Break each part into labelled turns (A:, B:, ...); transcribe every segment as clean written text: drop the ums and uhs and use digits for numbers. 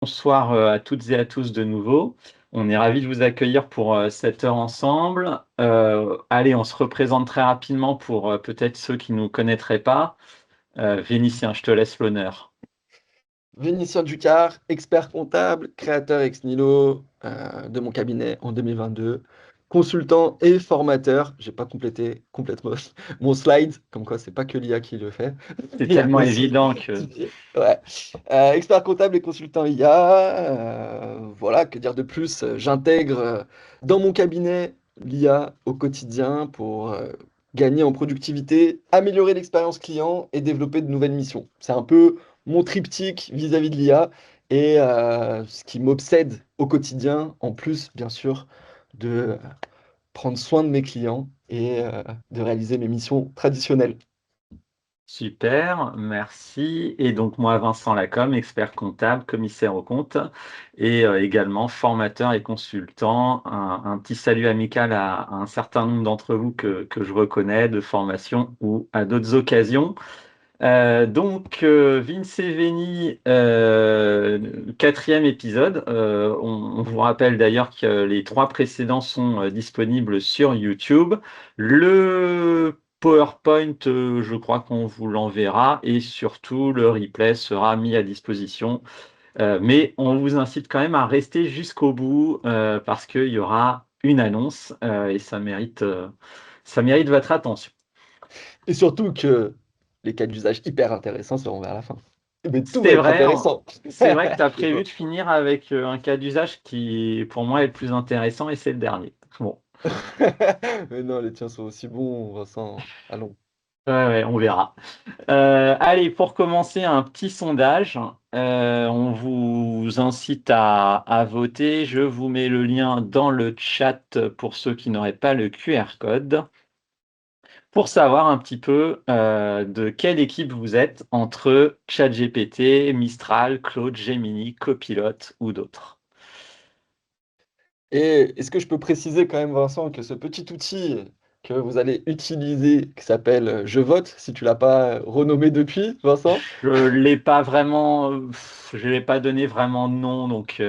A: Bonsoir à toutes et à tous de nouveau. On est ravis de vous accueillir pour cette heure ensemble. Allez, on se représente très rapidement pour peut-être ceux qui ne nous connaîtraient pas. Vénitien, je te laisse l'honneur.
B: Vénitien Ducard, expert comptable, créateur ex nihilo de mon cabinet en 2022, consultant et formateur. J'ai pas complété complètement mon slide, comme quoi c'est pas que l'IA qui le fait.
A: C'est
B: Il y a
A: tellement
B: aussi
A: évident que
B: ouais. Expert comptable et consultant IA. Voilà, que dire de plus? J'intègre dans mon cabinet l'IA au quotidien pour gagner en productivité, améliorer l'expérience client et développer de nouvelles missions. C'est un peu mon triptyque vis-à-vis de l'IA et ce qui m'obsède au quotidien, en plus, bien sûr, de prendre soin de mes clients et de réaliser mes missions traditionnelles.
A: super, merci. Et donc moi, Vincent Lacombe, expert comptable, commissaire aux comptes et également formateur et consultant. Un petit salut amical à un certain nombre d'entre vous que je reconnais de formation ou à d'autres occasions. Vince et Veni, quatrième épisode. On vous rappelle d'ailleurs que les trois précédents sont disponibles sur YouTube. Le PowerPoint, je crois qu'on vous l'enverra et surtout le replay sera mis à disposition. Mais on vous incite quand même à rester jusqu'au bout parce qu'il y aura une annonce et ça mérite votre attention.
B: Et surtout que les cas d'usage hyper intéressants seront vers la fin. Mais tout va
A: C'est
B: être
A: vrai,
B: intéressant.
A: c'est vrai que tu as prévu de finir avec un cas d'usage qui, pour moi, est le plus intéressant et c'est le dernier. Bon,
B: Mais non, les tiens sont aussi bons, Vincent. Allons.
A: ouais, on verra. Allez, pour commencer, un petit sondage. On vous incite à voter. Je vous mets le lien dans le chat pour ceux qui n'auraient pas le QR code. Pour savoir un petit peu de quelle équipe vous êtes entre ChatGPT, Mistral, Claude, Gemini, Copilot ou d'autres.
B: Et est-ce que je peux préciser quand même, Vincent, que ce petit outil que vous allez utiliser, qui s'appelle Je vote, si tu l'as pas renommé depuis, Vincent,
A: Je l'ai pas vraiment, je l'ai pas donné vraiment de nom, donc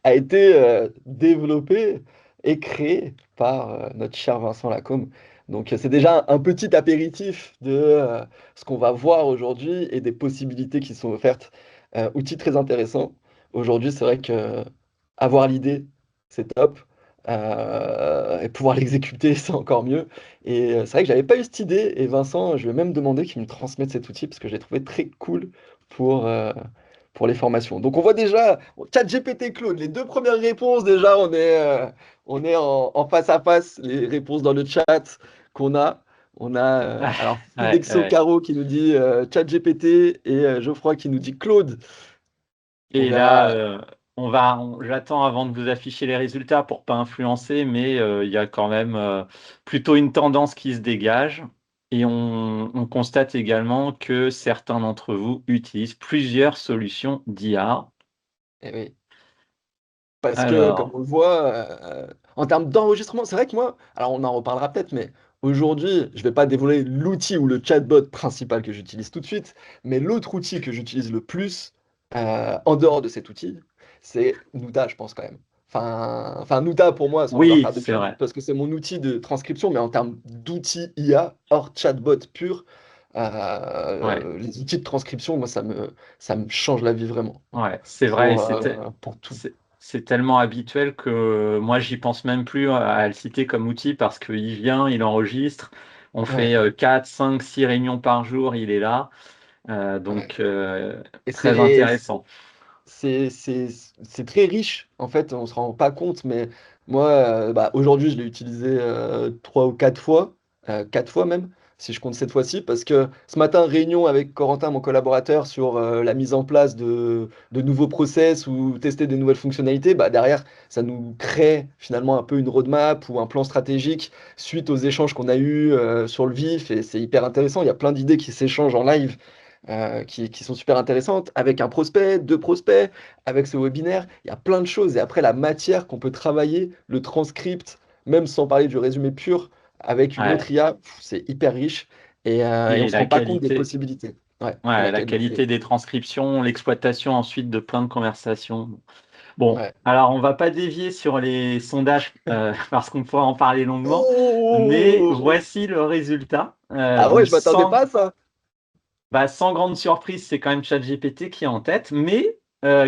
B: a été développé et créé par notre cher Vincent Lacombe. Donc c'est déjà un petit apéritif de ce qu'on va voir aujourd'hui et des possibilités qui sont offertes. Outil très intéressant. Aujourd'hui, c'est vrai que avoir l'idée, c'est top. Et pouvoir l'exécuter, c'est encore mieux. Et c'est vrai que j'avais pas eu cette idée. Et Vincent, je lui ai même demandé qu'il me transmette cet outil parce que je l'ai trouvé très cool pour, euh, pour les formations. Donc on voit déjà, ChatGPT Claude, les deux premières réponses, déjà, on est en face à face, les réponses dans le chat qu'on a. On a alors
A: ouais,
B: Fidexo
A: ouais.
B: Caro qui nous dit ChatGPT et Geoffroy qui nous dit Claude. On
A: Et là,
B: verra.
A: j'attends avant de vous afficher les résultats pour pas influencer, mais il y a quand même plutôt une tendance qui se dégage. Et on constate également que certains d'entre vous utilisent plusieurs solutions d'IA.
B: Eh oui. Parce que, comme
A: Alors,
B: on le voit, en termes d'enregistrement, c'est vrai que moi, alors on en reparlera peut-être, mais aujourd'hui, je ne vais pas dévoiler l'outil ou le chatbot principal que j'utilise tout de suite, mais l'autre outil que j'utilise le plus, en dehors de cet outil, c'est Nuta, je pense quand même. Enfin, Nuta pour moi, ça on va
A: oui,
B: faire
A: c'est
B: depuis,
A: vrai.
B: parce que c'est mon outil de transcription, mais en termes d'outils IA, hors chatbot pur,
A: Ouais.
B: les outils de transcription, moi, ça me change la vie vraiment
A: Ouais, c'est vrai,
B: pour tout.
A: c'est tellement habituel que moi j'y pense même plus à le citer comme outil parce qu'il vient, il enregistre, on fait
B: Ouais.
A: 4, 5, 6 réunions par jour, il est là.
B: Ouais. Et
A: Très intéressant.
B: c'est très riche, en fait, on se rend pas compte, mais moi, bah, aujourd'hui, je l'ai utilisé 3 ou 4 fois, 4 fois même, si je compte cette fois-ci, parce que ce matin, réunion avec Corentin, mon collaborateur, sur la mise en place de nouveaux process ou tester des nouvelles fonctionnalités, bah, derrière, ça nous crée finalement un peu une roadmap ou un plan stratégique suite aux échanges qu'on a eus sur le vif, et c'est hyper intéressant, il y a plein d'idées qui s'échangent en live qui sont super intéressantes, avec un prospect, deux prospects, avec ce webinaire, il y a plein de choses. Et après, la matière qu'on peut travailler, le transcript, même sans parler du résumé pur, avec une
A: Ouais.
B: autre IA, c'est hyper riche et on
A: Et
B: ne se
A: la
B: rend pas compte des
A: qualité,
B: possibilités. Ouais, et
A: Ouais,
B: la
A: la qualité
B: qualité.
A: des transcriptions, l'exploitation ensuite de plein de conversations. Bon,
B: Ouais.
A: alors on va pas dévier sur les sondages parce qu'on pourra en parler longuement, mais
B: Oh!
A: voici le résultat.
B: Ah ouais,
A: Donc
B: je m'attendais pas à ça.
A: sans grande surprise, c'est quand même ChatGPT qui est en tête, mais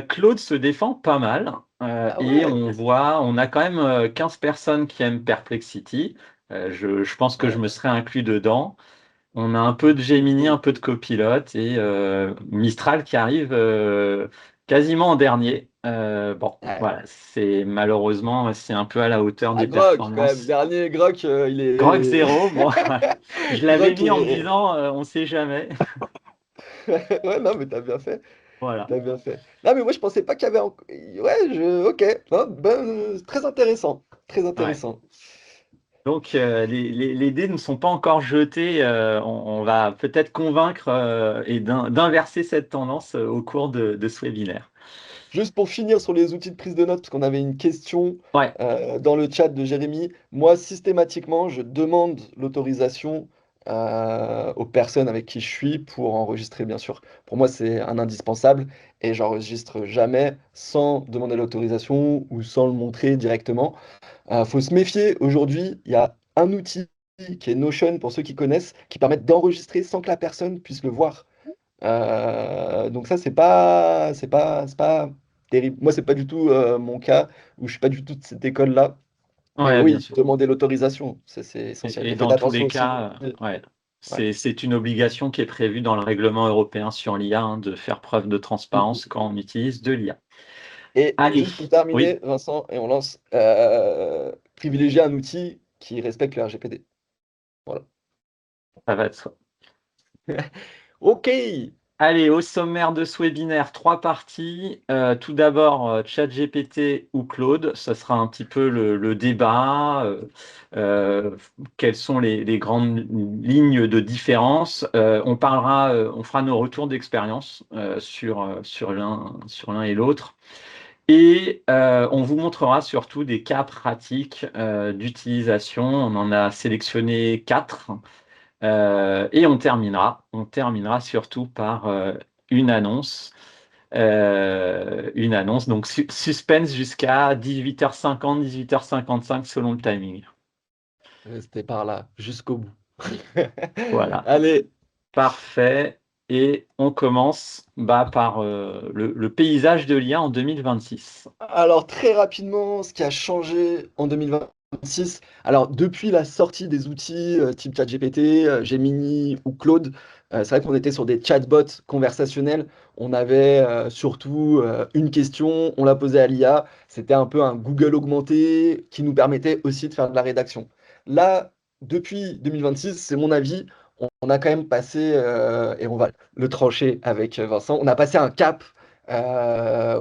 A: Claude se défend pas mal.
B: Ah
A: Et
B: ouais.
A: on a quand même 15 personnes qui aiment Perplexity. Je pense que je
B: Ouais.
A: me serais inclus dedans. On a un peu de Gemini, un peu de Copilot et Mistral qui arrive quasiment en dernier. Bon,
B: Ouais.
A: voilà, c'est un peu à la hauteur
B: Ah,
A: des
B: Grok, quand même.
A: performances.
B: Dernier Grok, il
A: Grok
B: est.
A: 0, bon, je l'avais
B: Grok
A: mis en me
B: est.
A: disant, on sait jamais.
B: Ouais, non, mais t'as bien fait.
A: Voilà.
B: T'as bien fait. Non, mais moi, je pensais pas qu'il y avait. Ouais, ok. Non, ben, très intéressant. Très
A: Ouais.
B: intéressant.
A: Donc, les dés ne sont pas encore jetés. On va peut-être convaincre et d'inverser cette tendance au cours de ce webinaire.
B: Juste pour finir sur les outils de prise de notes, parce qu'on avait une question
A: Ouais,
B: dans le chat de Jérémy. Moi, systématiquement, je demande l'autorisation aux personnes avec qui je suis pour enregistrer, bien sûr. Pour moi, c'est un indispensable et j'enregistre jamais sans demander l'autorisation ou sans le montrer directement. Faut se méfier. Aujourd'hui, il y a un outil qui est Notion, pour ceux qui connaissent, qui permet d'enregistrer sans que la personne puisse le voir. Donc ça, c'est pas terrible. Moi, c'est pas du tout mon cas, où je suis pas du tout de cette école-là. Mais
A: ouais, bien
B: oui,
A: sûr.
B: demandez l'autorisation, c'est essentiel.
A: Et
B: Et faites
A: dans tous
B: attention
A: les
B: aussi.
A: cas, ouais,
B: Ouais.
A: c'est une obligation qui est prévue dans le règlement européen sur l'IA, hein, de faire preuve de
B: Mm,
A: transparence
B: mm.
A: quand on utilise de l'IA.
B: Et
A: Allez,
B: juste pour
A: oui,
B: terminer, Vincent, et on lance, privilégier un outil qui respecte le RGPD. Voilà.
A: ça va de soi.
B: Ok.
A: Allez, au sommaire de ce webinaire, trois parties. Tout d'abord, ChatGPT ou Claude, ça sera un petit peu le débat. Euh, Quelles sont les grandes lignes de différence? On fera nos retours d'expérience sur l'un et l'autre. Et on vous montrera surtout des cas pratiques d'utilisation. On en a sélectionné quatre. Et on terminera surtout par une annonce. Une annonce, donc suspense jusqu'à 18h50, 18h55 selon le timing.
B: Restez par là, jusqu'au bout.
A: Voilà,
B: Allez.
A: parfait. Et on commence par le paysage de l'IA en 2026.
B: Alors très rapidement, ce qui a changé en 2026, alors depuis la sortie des outils type ChatGPT, Gemini ou Claude, c'est vrai qu'on était sur des chatbots conversationnels. On avait surtout une question, on la posait à l'IA. C'était un peu un Google augmenté qui nous permettait aussi de faire de la rédaction. Là, depuis 2026, c'est mon avis, on a quand même passé, et on va le trancher avec Vincent, on a passé un cap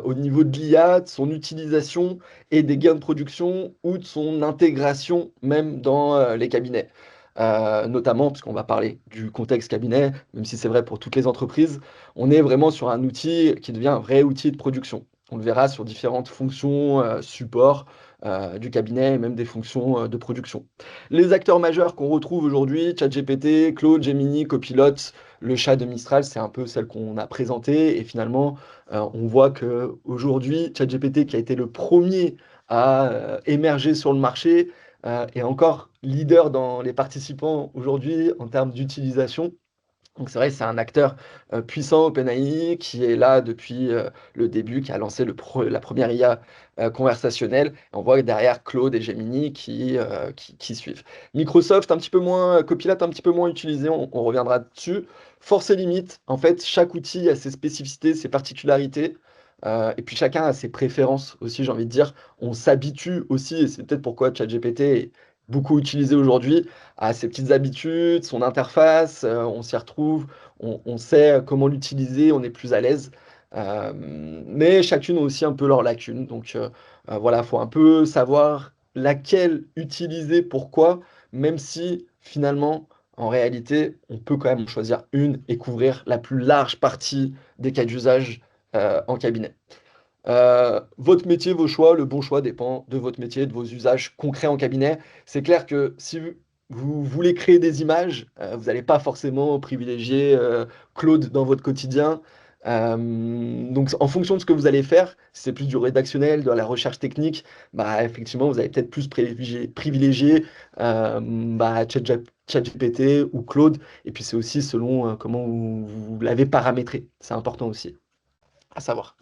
B: au niveau de l'IA, de son utilisation et des gains de production ou de son intégration même dans les cabinets. Notamment, puisqu'on va parler du contexte cabinet, même si c'est vrai pour toutes les entreprises, on est vraiment sur un outil qui devient un vrai outil de production. On le verra sur différentes fonctions support du cabinet et même des fonctions de production. Les acteurs majeurs qu'on retrouve aujourd'hui, ChatGPT, Claude, Gemini, Copilot, le chat de Mistral, c'est un peu celle qu'on a présentée. Et finalement, on voit que aujourd'hui, ChatGPT, qui a été le premier à émerger sur le marché, est encore leader dans les participants aujourd'hui en termes d'utilisation. Donc c'est vrai, c'est un acteur puissant, OpenAI, qui est là depuis le début, qui a lancé la première IA conversationnelle. On voit derrière Claude et Gemini qui suivent. Microsoft, un petit peu moins, Copilot, un petit peu moins utilisé, on reviendra dessus. Force et limite, en fait, chaque outil a ses spécificités, ses particularités. Et puis chacun a ses préférences aussi, j'ai envie de dire. On s'habitue aussi, et c'est peut-être pourquoi ChatGPT est beaucoup utilisé aujourd'hui, à ses petites habitudes, son interface, on s'y retrouve, on sait comment l'utiliser, on est plus à l'aise. Mais chacune a aussi un peu leurs lacunes. Donc voilà, il faut un peu savoir laquelle utiliser, pourquoi, même si finalement, en réalité, on peut quand même en choisir une et couvrir la plus large partie des cas d'usage en cabinet. Votre métier, vos choix, le bon choix dépend de votre métier, de vos usages concrets en cabinet. C'est clair que si vous voulez créer des images, vous n'allez pas forcément privilégier Claude dans votre quotidien. Donc en fonction de ce que vous allez faire, si c'est plus du rédactionnel, de la recherche technique, bah effectivement vous allez peut-être plus privilégier ChatGPT ou Claude. Et puis c'est aussi selon comment vous l'avez paramétré. C'est important aussi à savoir.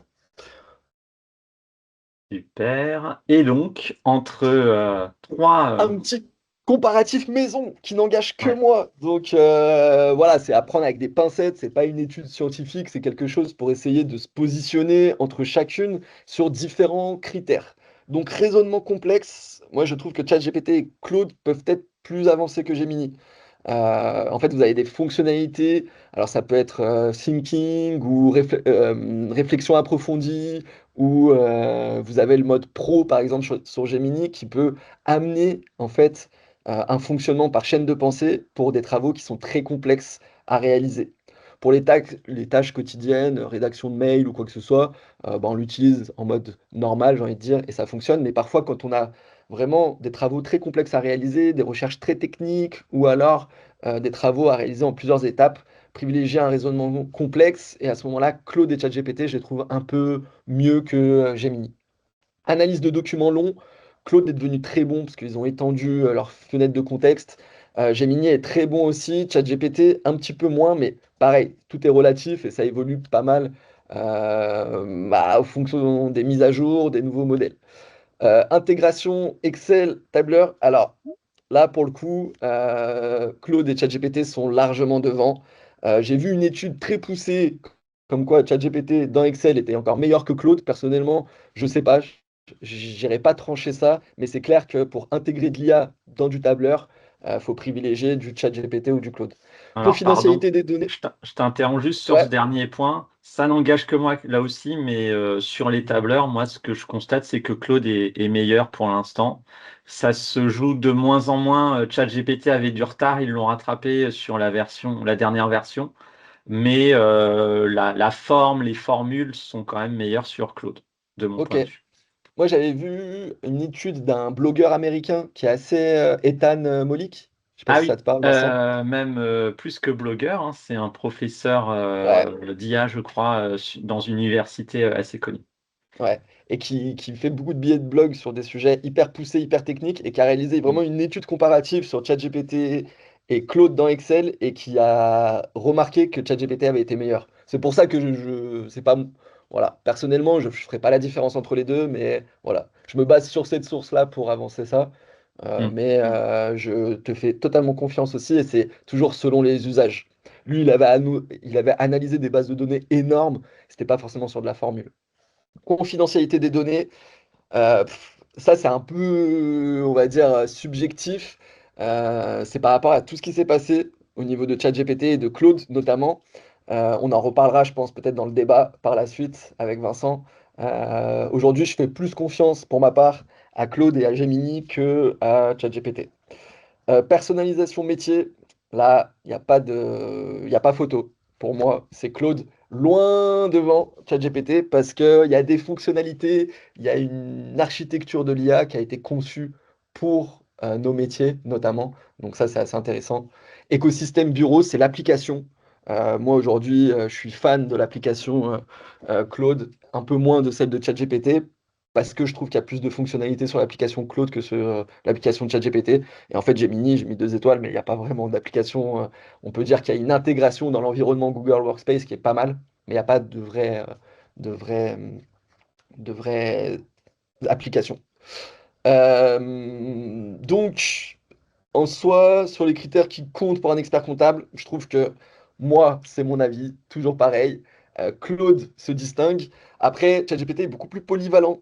A: Super. Et donc, entre trois...
B: Un petit comparatif maison qui n'engage que
A: ouais.
B: moi. Donc voilà, c'est à prendre avec des pincettes, c'est pas une étude scientifique, c'est quelque chose pour essayer de se positionner entre chacune sur différents critères. Donc raisonnement complexe, moi je trouve que ChatGPT et Claude peuvent être plus avancés que Gemini. En fait, vous avez des fonctionnalités, alors ça peut être thinking ou réflexion approfondie, ou vous avez le mode pro, par exemple, sur Gemini, qui peut amener en fait un fonctionnement par chaîne de pensée pour des travaux qui sont très complexes à réaliser. Pour les tâches quotidiennes, rédaction de mail ou quoi que ce soit, bah, on l'utilise en mode normal, j'ai envie de dire, et ça fonctionne. Mais parfois, quand on a vraiment des travaux très complexes à réaliser, des recherches très techniques, ou alors des travaux à réaliser en plusieurs étapes, privilégier un raisonnement complexe, et à ce moment-là, Claude et ChatGPT, je les trouve un peu mieux que Gemini. Analyse de documents longs, Claude est devenu très bon parce qu'ils ont étendu leur fenêtre de contexte. Gemini est très bon aussi, ChatGPT un petit peu moins, mais pareil, tout est relatif et ça évolue pas mal en fonction des mises à jour, des nouveaux modèles. Intégration Excel, tableur. Alors là, pour le coup, Claude et ChatGPT sont largement devant. J'ai vu une étude très poussée comme quoi ChatGPT dans Excel était encore meilleur que Claude. Personnellement, je sais pas, j'irai pas trancher ça, mais c'est clair que pour intégrer de l'IA dans du tableur, il faut privilégier du ChatGPT ou du Claude.
A: Alors, pardon,
B: Confidentialité des données.
A: je t'interromps juste sur ce
B: Ouais,
A: dernier point. Ça n'engage que moi là aussi, mais sur les tableurs, moi, ce que je constate, c'est que Claude est meilleur pour l'instant. Ça se joue de moins en moins. ChatGPT avait du retard, ils l'ont rattrapé sur la dernière version, mais la forme, les formules sont quand même meilleures sur Claude, de mon
B: ok.
A: point de vue.
B: Moi, j'avais vu une étude d'un blogueur américain qui est assez Ethan Mollick. Je sais pas
A: Ah
B: si ça
A: oui,
B: te parle, Vincent.
A: même plus que blogueur, hein, c'est un professeur
B: Ouais,
A: d'IA, je crois, dans une université assez connue.
B: ouais. Et qui fait beaucoup de billets de blog sur des sujets hyper poussés, hyper techniques, et qui a réalisé
A: Mm.
B: vraiment une étude comparative sur ChatGPT et Claude dans Excel, et qui a remarqué que ChatGPT avait été meilleur. C'est pour ça que c'est pas, voilà, personnellement, je ne ferai pas la différence entre les deux, mais voilà, je me base sur cette source-là pour avancer ça.
A: Mm.
B: Je te fais totalement confiance aussi, et c'est toujours selon les usages. Lui, il avait analysé des bases de données énormes, c'était pas forcément sur de la formule. Confidentialité des données, ça c'est un peu, on va dire, subjectif. C'est par rapport à tout ce qui s'est passé au niveau de ChatGPT et de Claude notamment. On en reparlera, je pense, peut-être dans le débat par la suite avec Vincent. Aujourd'hui, je fais plus confiance pour ma part à Claude et à Gemini que à ChatGPT. Personnalisation métier, là, il y a pas photo. Pour moi, c'est Claude loin devant ChatGPT parce qu'il y a des fonctionnalités, il y a une architecture de l'IA qui a été conçue pour nos métiers notamment. Donc ça, c'est assez intéressant. Écosystème bureau, c'est l'application. Moi, aujourd'hui, je suis fan de l'application Claude, un peu moins de celle de ChatGPT parce que je trouve qu'il y a plus de fonctionnalités sur l'application Claude que sur l'application de ChatGPT. Et en fait, Gemini, j'ai mis 2 étoiles, mais il n'y a pas vraiment d'application. On peut dire qu'il y a une intégration dans l'environnement Google Workspace qui est pas mal, mais il n'y a pas de vraie, de vraie application. Donc, en soi, sur les critères qui comptent pour un expert comptable, je trouve que moi, c'est mon avis, toujours pareil. Claude se distingue. Après, ChatGPT est beaucoup plus polyvalent.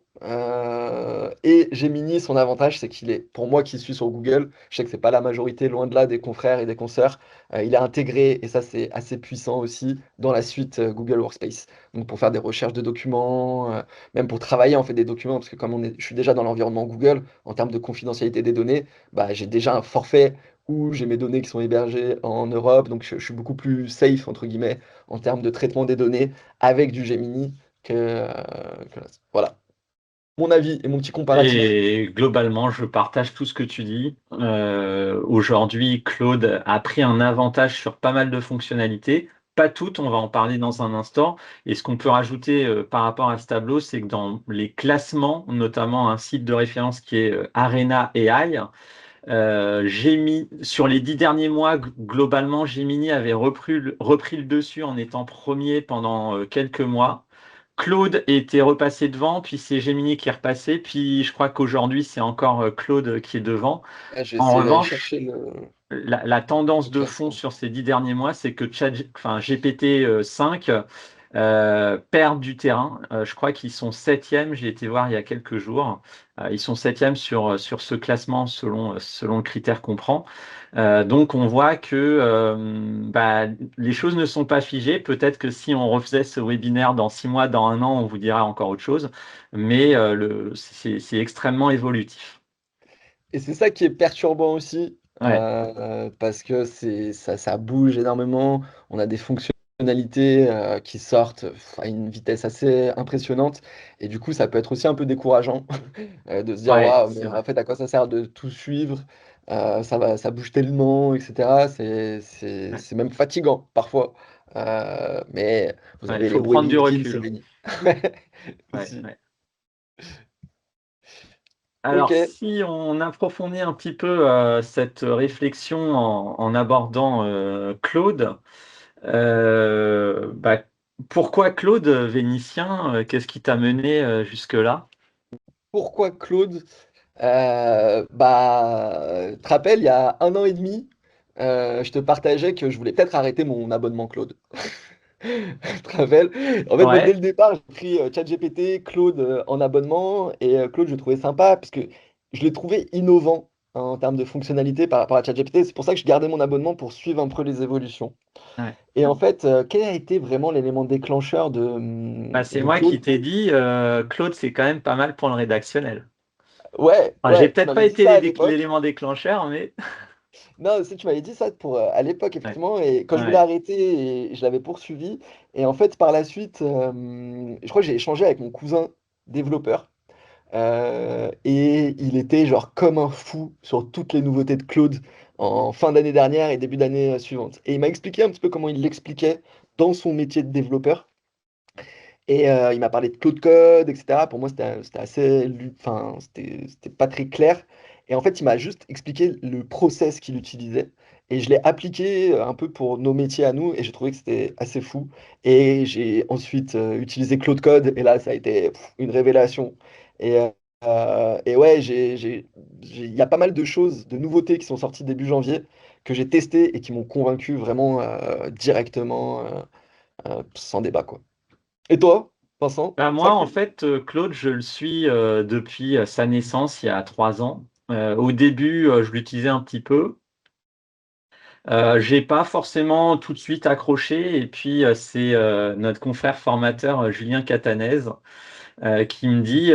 B: Et Gemini, son avantage, c'est qu'il est, pour moi qui suis sur Google, je sais que c'est pas la majorité, loin de là, des confrères et des consoeurs, il est intégré, et ça c'est assez puissant aussi, dans la suite Google Workspace. Donc pour faire des recherches de documents, même pour travailler, on fait des documents, parce que comme je suis déjà dans l'environnement Google, en termes de confidentialité des données, bah, j'ai déjà un forfait où j'ai mes données qui sont hébergées en Europe, donc je suis beaucoup plus safe, entre guillemets, en termes de traitement des données avec du Gemini voilà. mon avis et mon petit comparatif.
A: Et globalement, je partage tout ce que tu dis. Aujourd'hui, Claude a pris un avantage sur pas mal de fonctionnalités. Pas toutes, on va en parler dans un instant. Et ce qu'on peut rajouter par rapport à ce tableau, c'est que dans les classements, notamment un site de référence qui est Arena AI, sur les 10 derniers mois, globalement, Gemini avait repris le dessus en étant premier pendant quelques mois. Claude était repassé devant, puis c'est Gemini qui est repassé, puis je crois qu'aujourd'hui c'est encore Claude qui est devant.
B: Ah, je vais
A: En
B: essayer d'aller
A: revanche,
B: chercher
A: la tendance
B: le
A: de fond
B: classement.
A: sur ces 10 derniers mois, c'est que GPT-5 perdent du terrain. Je crois qu'ils sont septièmes, j'ai été voir il y a quelques jours. Ils sont septièmes sur ce classement selon le critère qu'on prend. Donc on voit que bah, les choses ne sont pas figées. Peut-être que si on refaisait ce webinaire dans 6 mois, dans un an, on vous dira encore autre chose. Mais c'est extrêmement évolutif.
B: Et c'est ça qui est perturbant aussi,
A: Ouais,
B: parce que ça bouge énormément. On a des fonctionnalités, qui sortent à une vitesse assez impressionnante et du coup, ça peut être aussi un peu décourageant, de se dire:
A: ouais,
B: «Waouh,
A: c'est
B: mais
A: vrai.
B: en fait, à quoi ça sert de tout suivre?» Ça bouge tellement et cetera.
A: Ouais,
B: C'est même fatigant parfois, mais vous
A: ouais, il
B: avez les
A: faut prendre du
B: Wellington,
A: recul.
B: Semenya.
A: Ouais,
B: Aussi.
A: ouais. Alors,
B: OK.
A: si on approfondit un petit peu cette réflexion en abordant Claude, bah, pourquoi Claude Vénitien? Qu'est-ce qui t'a mené jusque-là?
B: Pourquoi Claude? Tu te rappelles, il y a 1 an et demi, je te partageais que je voulais peut-être arrêter mon abonnement Claude. Tu te rappelles? En fait, moi, dès
A: Ouais,
B: le départ, j'ai pris, ChatGPT, Claude, en abonnement et Claude, je le trouvais sympa puisque je l'ai trouvé innovant en termes de fonctionnalité par rapport à ChatGPT. C'est pour ça que je gardais mon abonnement pour suivre un peu les évolutions
A: ouais.
B: et en fait, quel a été vraiment l'élément déclencheur
A: Bah, c'est
B: de
A: moi qui
B: Claude?
A: t'ai dit, Claude, c'est quand même pas mal pour le rédactionnel.
B: Ouais,
A: Enfin, j'ai
B: ouais, tu
A: peut-être pas
B: m'avais dit
A: été
B: ça à l'époque.
A: l'élément déclencheur, mais
B: Non, tu m'avais dit ça pour, à l'époque
A: ouais,
B: effectivement et quand je voulais
A: ouais,
B: arrêter et je l'avais poursuivi et en fait par la suite, je crois que j'ai échangé avec mon cousin développeur, et il était genre comme un fou sur toutes les nouveautés de Claude en fin d'année dernière et début d'année, suivante et il m'a expliqué un petit peu comment il l'expliquait dans son métier de développeur et il m'a parlé de Claude Code et cetera. Pour moi, c'était assez lu enfin, c'était pas très clair et en fait, il m'a juste expliqué le process qu'il utilisait et je l'ai appliqué, un peu pour nos métiers à nous et j'ai trouvé que c'était assez fou et j'ai ensuite, utilisé Claude Code et là, ça a été une révélation et ouais, il y a pas mal de choses, de nouveautés qui sont sorties début janvier que j'ai testées et qui m'ont convaincu vraiment, directement, sans débat, quoi. Et toi, Vincent?
A: bah,
B: C'est vrai
A: moi, en
B: que
A: fait, Claude, je le suis depuis sa naissance, il y a 3 ans. Au début, je l'utilisais un petit peu. J'ai pas forcément tout de suite accroché. Et puis, c'est notre confrère formateur, Julien Catanèse, qui me dit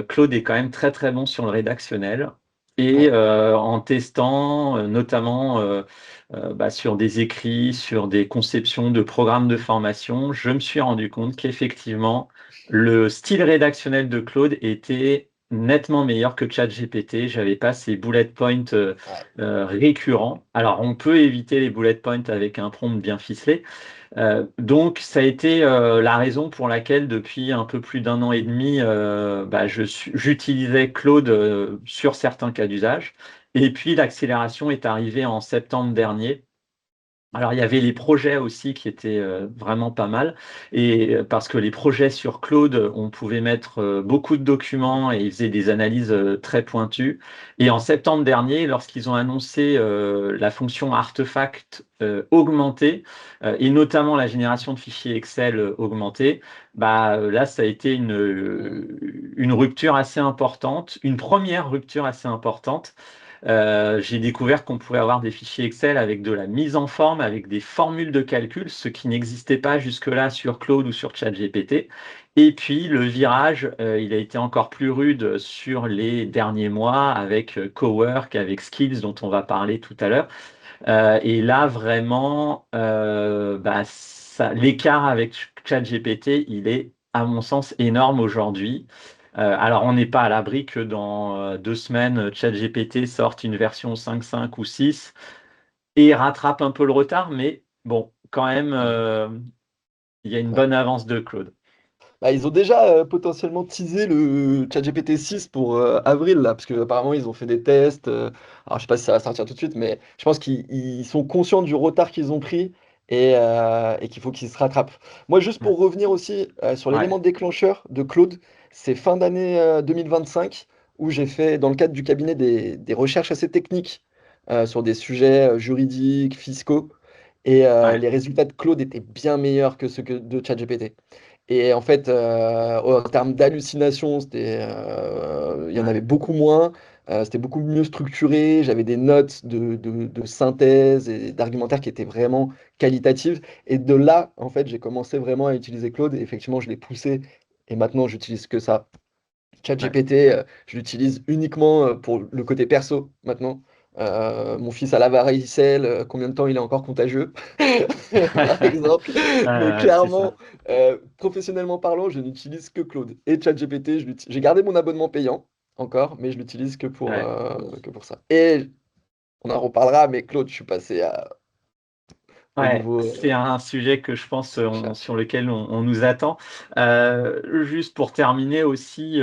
A: Claude est quand même très très bon sur le rédactionnel. Et
B: ouais,
A: en testant, notamment bah, sur des écrits, sur des conceptions de programmes de formation, je me suis rendu compte qu'effectivement, le style rédactionnel de Claude était nettement meilleur que ChatGPT. J'avais pas ces bullet points
B: ouais.
A: récurrents. Alors, on peut éviter les bullet points avec un prompt bien ficelé, donc, ça a été la raison pour laquelle, depuis un peu plus d'un an et demi, bah, j'utilisais Claude sur certains cas d'usage. Et puis, l'accélération est arrivée en septembre dernier. Alors, il y avait les projets aussi qui étaient vraiment pas mal. Et parce que les projets sur Claude, on pouvait mettre beaucoup de documents et ils faisaient des analyses très pointues. Et en septembre dernier, lorsqu'ils ont annoncé la fonction artefact augmentée, et notamment la génération de fichiers Excel augmentés, bah, là, ça a été
B: Mmh.
A: une rupture assez importante, une première rupture assez importante. J'ai découvert qu'on pouvait avoir des fichiers Excel avec de la mise en forme, avec des formules de calcul, ce qui n'existait pas jusque-là sur Claude ou sur ChatGPT. Et puis le virage, il a été encore plus rude sur les derniers mois avec Cowork, avec Skills dont on va parler tout à l'heure. Et là, vraiment, bah, l'écart avec ChatGPT, il est, à mon sens, énorme aujourd'hui. Alors, on n'est pas à l'abri que dans 2 semaines, ChatGPT sorte une version 5.5 ou 6 et rattrape un peu le retard, mais bon, quand même,
B: Ouais.
A: il y a une
B: Ouais.
A: bonne avance de Claude.
B: Bah, ils ont déjà potentiellement teasé le ChatGPT 6 pour avril, là, parce qu'apparemment ils ont fait des tests. Alors je sais pas si ça va sortir tout de suite, mais je pense qu'ils sont conscients du retard qu'ils ont pris et qu'il faut qu'ils se rattrapent. Moi, juste
A: Ouais,
B: pour revenir aussi sur
A: ouais,
B: l'élément déclencheur de Claude, c'est fin d'année 2025 où j'ai fait, dans le cadre du cabinet, des recherches assez techniques sur des sujets juridiques, fiscaux, et
A: ouais,
B: les résultats de Claude étaient bien meilleurs que ceux de ChatGPT. Et en fait, en termes d'hallucination, il y en
A: ouais,
B: avait beaucoup moins. C'était beaucoup mieux structuré. J'avais des notes de synthèse et d'argumentaire qui étaient vraiment qualitatives. Et de là, en fait, j'ai commencé vraiment à utiliser Claude. Et effectivement, je l'ai poussé. Et maintenant, j'utilise que ça.
A: ouais.
B: ChatGPT, je l'utilise uniquement pour le côté perso maintenant. Mon fils a la varicelle, combien de temps il est encore contagieux, par exemple. Mais
A: C'est
B: clairement,
A: ça.
B: professionnellement parlant, je n'utilise que Claude. Et ChatGPT, j'ai gardé mon abonnement payant encore, mais je l'utilise
A: Ouais.
B: que pour ça. Et on en reparlera, mais Claude, je suis passé au
A: Ouais,
B: niveau
A: c'est un sujet que je pense
B: recherche.
A: sur lequel on nous attend. Juste pour terminer aussi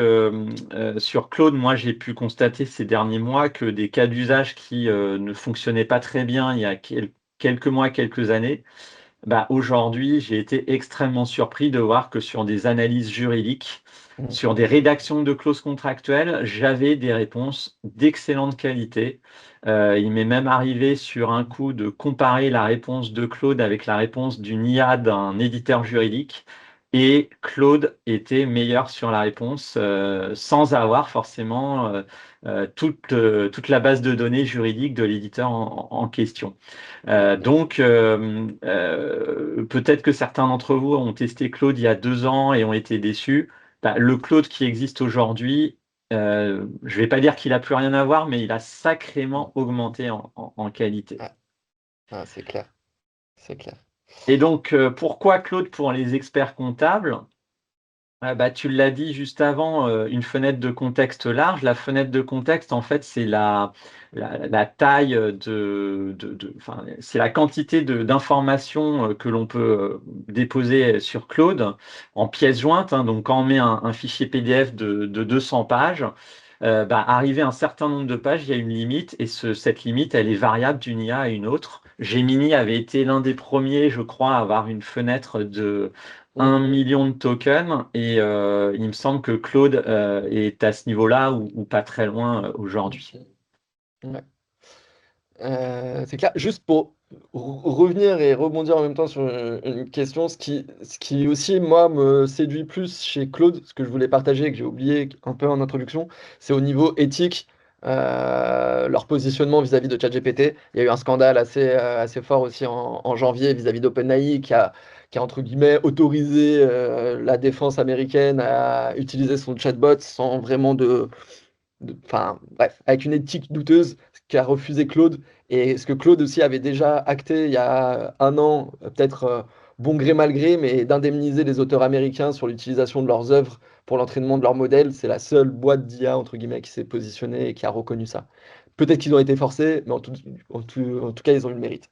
A: sur Claude, moi j'ai pu constater ces derniers mois que des cas d'usage qui ne fonctionnaient pas très bien il y a quelques mois, quelques années, bah, aujourd'hui j'ai été extrêmement surpris de voir que sur des analyses juridiques,
B: Mm,
A: sur des rédactions de clauses contractuelles, j'avais des réponses d'excellente qualité. Il m'est même arrivé sur un coup de comparer la réponse de Claude avec la réponse d'une IA d'un éditeur juridique. Et Claude était meilleur sur la réponse sans avoir forcément toute la base de données juridique de l'éditeur en question. Peut-être que certains d'entre vous ont testé Claude il y a 2 ans et ont été déçus. Bah, le Claude qui existe aujourd'hui, je ne vais pas dire qu'il n'a plus rien à voir, mais il a
B: mm.
A: sacrément augmenté en qualité.
B: Ah, ah, c'est clair, c'est clair.
A: Et donc, pourquoi Claude pour les experts comptables? Ah bah, tu l'as dit juste avant, une fenêtre de contexte large. La fenêtre de contexte, en fait, c'est la taille enfin, c'est la quantité d'informations que l'on peut déposer sur Claude en pièces jointes, hein. Donc, quand on met un fichier PDF de 200 pages, bah, arrivé à un certain nombre de pages, il y a une limite et cette limite, elle est variable d'une IA à une autre. Gemini avait été l'un des premiers, je crois, à avoir une fenêtre de 1 million de tokens et il me semble que Claude est à ce niveau-là ou pas très loin aujourd'hui.
B: Ok. Ouais. C'est clair. Juste pour revenir et rebondir en même temps sur une question, ce qui aussi, moi, me séduit plus chez Claude, ce que je voulais partager et que j'ai oublié un peu en introduction, c'est au niveau éthique, leur positionnement vis-à-vis de ChatGPT. Il y a eu un scandale assez fort aussi en janvier vis-à-vis d'OpenAI qui a, entre guillemets, autorisé la défense américaine à utiliser son chatbot sans vraiment enfin, bref, avec une éthique douteuse, ce qu'a refusé Claude, et ce que Claude aussi avait déjà acté il y a un an, peut-être bon gré mal gré, mais d'indemniser les auteurs américains sur l'utilisation de leurs œuvres pour l'entraînement de leurs modèles. C'est la seule boîte d'IA, entre guillemets, qui s'est positionnée et qui a reconnu ça. Peut-être qu'ils ont été forcés, mais en tout cas, ils ont eu le mérite.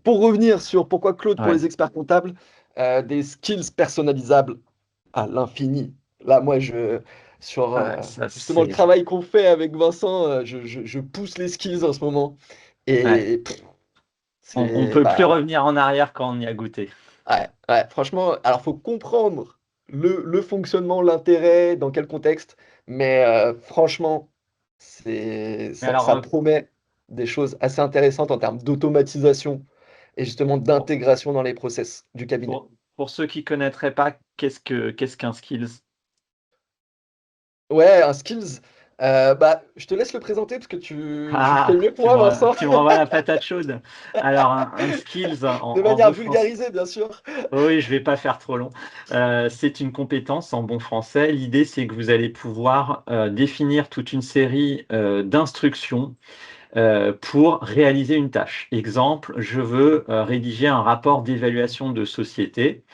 B: Pour revenir sur pourquoi Claude pour
A: Ouais,
B: les experts comptables, des skills personnalisables à l'infini. Là, moi, sur
A: ouais, ça
B: justement le
A: c'est.
B: travail qu'on fait avec Vincent, je pousse les skills en ce moment.
A: Ouais.
B: Et pff,
A: On
B: c'est
A: peut plus
B: bah
A: revenir en arrière quand on y a goûté.
B: ouais, ouais, franchement, alors faut comprendre le fonctionnement, l'intérêt, dans quel contexte, mais franchement,
A: Mais
B: ça
A: alors,
B: promet des choses assez intéressantes en termes d'automatisation et justement
A: pour,
B: d'intégration dans les process du cabinet.
A: pour ceux qui connaîtraient pas, qu'est-ce qu'un skills?
B: Ouais, un skills. Bah, je te laisse le présenter parce que tu le fais
A: Ah,
B: mieux que moi, Vincent.
A: tu me renvoies la patate chaude. Alors, un skills
B: De
A: en
B: manière
A: bon français.
B: vulgarisée, bien sûr.
A: Oui, je vais pas faire trop long. C'est une compétence en bon français. L'idée, c'est que vous allez pouvoir définir toute une série d'instructions pour réaliser une tâche. Exemple, je veux rédiger un rapport d'évaluation de société.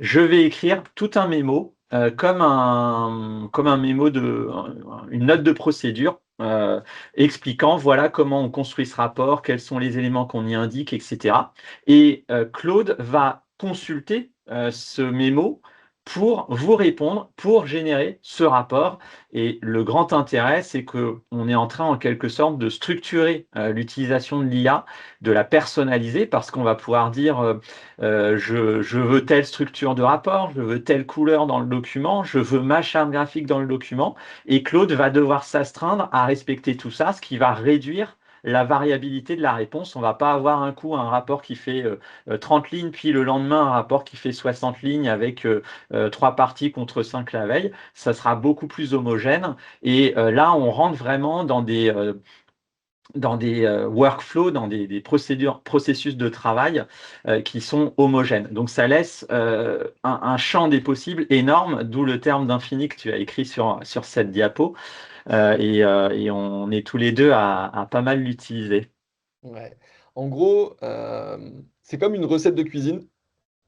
A: Je vais écrire tout un mémo comme un mémo une note de procédure expliquant voilà comment on construit ce rapport, quels sont les éléments qu'on y indique, etc. Et Claude va consulter ce mémo pour vous répondre, pour générer ce rapport. Et le grand intérêt, c'est qu'on est en train en quelque sorte de structurer l'utilisation de l'IA, de la personnaliser, parce qu'on va pouvoir dire je veux telle structure de rapport, je veux telle couleur dans le document, je veux ma charte graphique dans le document, et Claude va devoir s'astreindre à respecter tout ça, ce qui va réduire la variabilité de la réponse. On ne va pas avoir un coup un rapport qui fait 30 lignes, puis le lendemain un rapport qui fait 60 lignes avec 3 parties contre 5 la veille. Ça sera beaucoup plus homogène. Et là, on rentre vraiment dans des workflows, dans des procédures, processus de travail qui sont homogènes. Donc ça laisse un champ des possibles énorme, d'où le terme d'infini que tu as écrit sur cette diapo. Et on est tous les deux à pas mal l'utiliser.
B: Ouais. En gros, c'est comme une recette de cuisine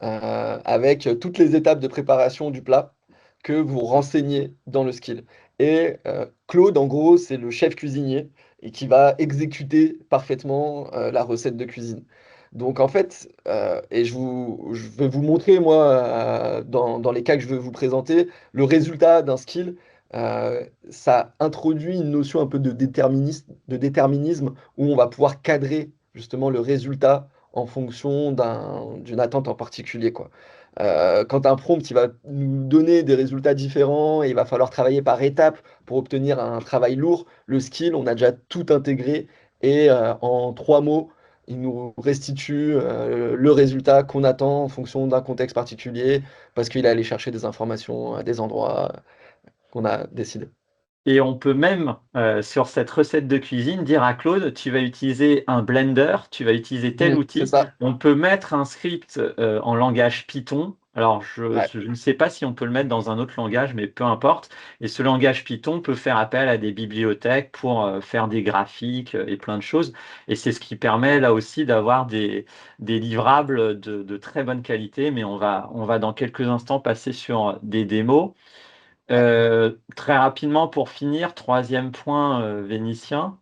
B: avec toutes les étapes de préparation du plat que vous renseignez dans le skill. Et Claude, en gros, c'est le chef cuisinier et qui va exécuter parfaitement la recette de cuisine. Donc en fait, et je vais vous montrer, moi, dans les cas que je vais vous présenter, le résultat d'un skill, ça introduit une notion un peu de déterminisme où on va pouvoir cadrer justement le résultat en fonction d'une attente en particulier, quoi. Quand un prompt, il va nous donner des résultats différents et il va falloir travailler par étapes pour obtenir un travail lourd, le skill, on a déjà tout intégré et en 3 mots, il nous restitue le résultat qu'on attend en fonction d'un contexte particulier parce qu'il est allé chercher des informations à des endroits qu'on a décidé.
A: Et on peut même, sur cette recette de cuisine, dire à Claude, tu vas utiliser un blender, tu vas utiliser tel
B: C'est
A: outil.
B: ça.
A: On peut mettre un script en langage Python. Alors,
B: Ouais.
A: je ne sais pas si on peut le mettre dans un autre langage, mais peu importe. Et ce langage Python peut faire appel à des bibliothèques pour faire des graphiques et plein de choses. Et c'est ce qui permet là aussi d'avoir des livrables de très bonne qualité. Mais on va dans quelques instants passer sur des démos.
B: Ouais.
A: Très rapidement pour finir, troisième point vénitien.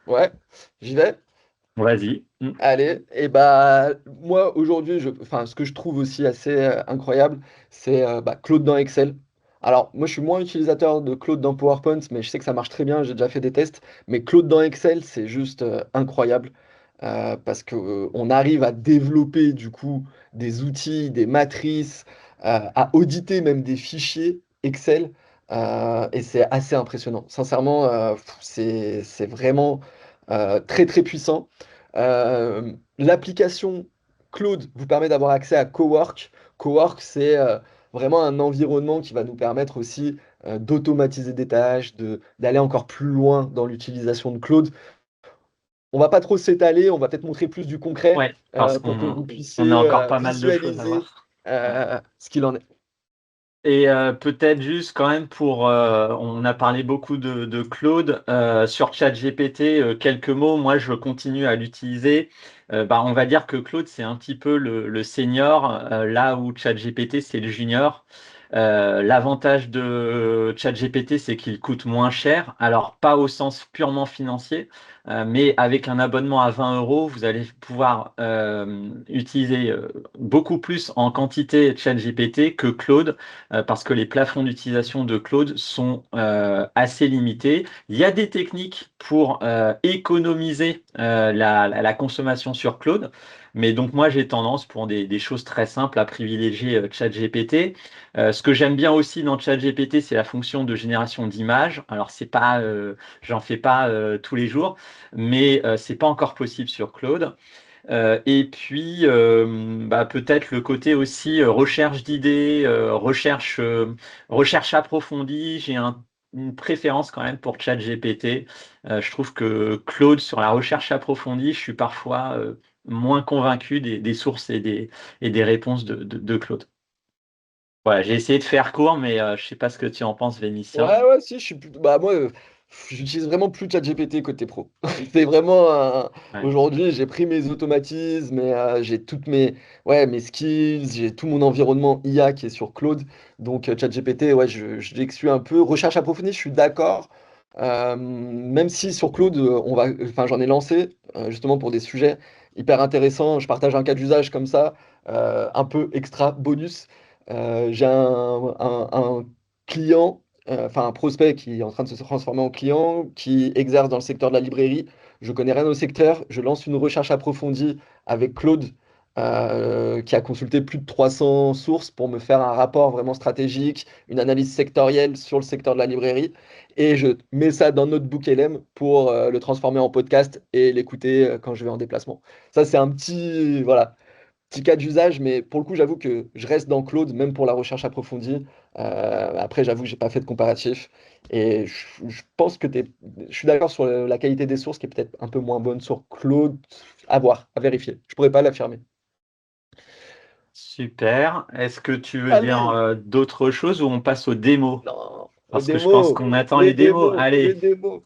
B: Ouais. J'y vais.
A: Vas-y.
B: Allez, et bah moi aujourd'hui, enfin, ce que je trouve aussi assez incroyable, c'est bah, Claude dans Excel. Alors moi je suis moins utilisateur de Claude dans PowerPoint, mais je sais que ça marche très bien, j'ai déjà fait des tests. Mais Claude dans Excel, c'est juste incroyable parce que on arrive à développer du coup des outils, des matrices, à auditer même des fichiers Excel, et c'est assez impressionnant. Sincèrement, c'est vraiment très très puissant. L'application Claude vous permet d'avoir accès à Cowork. Cowork, c'est vraiment un environnement qui va nous permettre aussi d'automatiser des tâches, d'aller encore plus loin dans l'utilisation de Claude. On va pas trop s'étaler, on va peut-être montrer plus du concret
A: Ouais, parce
B: pour que vous
A: on a
B: puissiez
A: encore pas mal de choses à
B: visualiser
A: voir. Ouais.
B: ce qu'il en est.
A: Et peut-être juste quand même pour, on a parlé beaucoup de Claude sur ChatGPT, quelques mots. Moi, je continue à l'utiliser. Bah, on va dire que Claude, c'est un petit peu le senior, là où ChatGPT, c'est le junior. L'avantage de ChatGPT, c'est qu'il coûte moins cher. Alors, pas au sens purement financier, mais avec un abonnement à 20 euros, vous allez pouvoir utiliser beaucoup plus en quantité ChatGPT que Claude parce que les plafonds d'utilisation de Claude sont assez limités. Il y a des techniques pour économiser la consommation sur Claude, mais donc moi j'ai tendance pour des choses très simples à privilégier ChatGPT. Ce que j'aime bien aussi dans ChatGPT, c'est la fonction de génération d'images. Alors c'est pas, j'en fais pas tous les jours, mais c'est pas encore possible sur Claude. Et puis, bah, peut-être le côté aussi recherche d'idées, recherche approfondie. Une préférence quand même pour ChatGPT. Je trouve que Claude, sur la recherche approfondie, je suis parfois moins convaincu des sources et des réponses de Claude. Voilà, j'ai essayé de faire court, mais je sais pas ce que tu en penses, Vénitien.
B: Ouais, ouais, si, je suis plutôt. Bah, moi, J'utilise vraiment plus ChatGPT côté pro. C'est vraiment
A: Ouais.
B: aujourd'hui, j'ai pris mes automatismes et j'ai toutes mes skills, j'ai tout mon environnement IA qui est sur Claude. Donc ChatGPT, ouais, je l'exclus un peu. Recherche approfondie, je suis d'accord. Même si sur Claude, enfin, j'en ai lancé justement pour des sujets hyper intéressants. Je partage un cas d'usage comme ça, un peu extra bonus. J'ai un client enfin un prospect qui est en train de se transformer en client, qui exerce dans le secteur de la librairie. Je connais rien au secteur, je lance une recherche approfondie avec Claude, qui a consulté plus de 300 sources pour me faire un rapport vraiment stratégique, une analyse sectorielle sur le secteur de la librairie. Et je mets ça dans Notebook LM pour le transformer en podcast et l'écouter quand je vais en déplacement. Ça, c'est un voilà, petit cas d'usage, mais pour le coup, j'avoue que je reste dans Claude, même pour la recherche approfondie. Après, j'avoue que j'ai pas fait de comparatif. Et je pense que je suis d'accord sur la qualité des sources qui est peut-être un peu moins bonne sur Claude. À voir, à vérifier. Je pourrais pas l'affirmer.
A: Super. Est-ce que tu veux dire
B: Allez,
A: d'autres choses ou on passe aux démos?
B: non, aux
A: Parce que je pense
B: démos,
A: qu'on attend les démos.
B: les
A: Allez.
B: démos.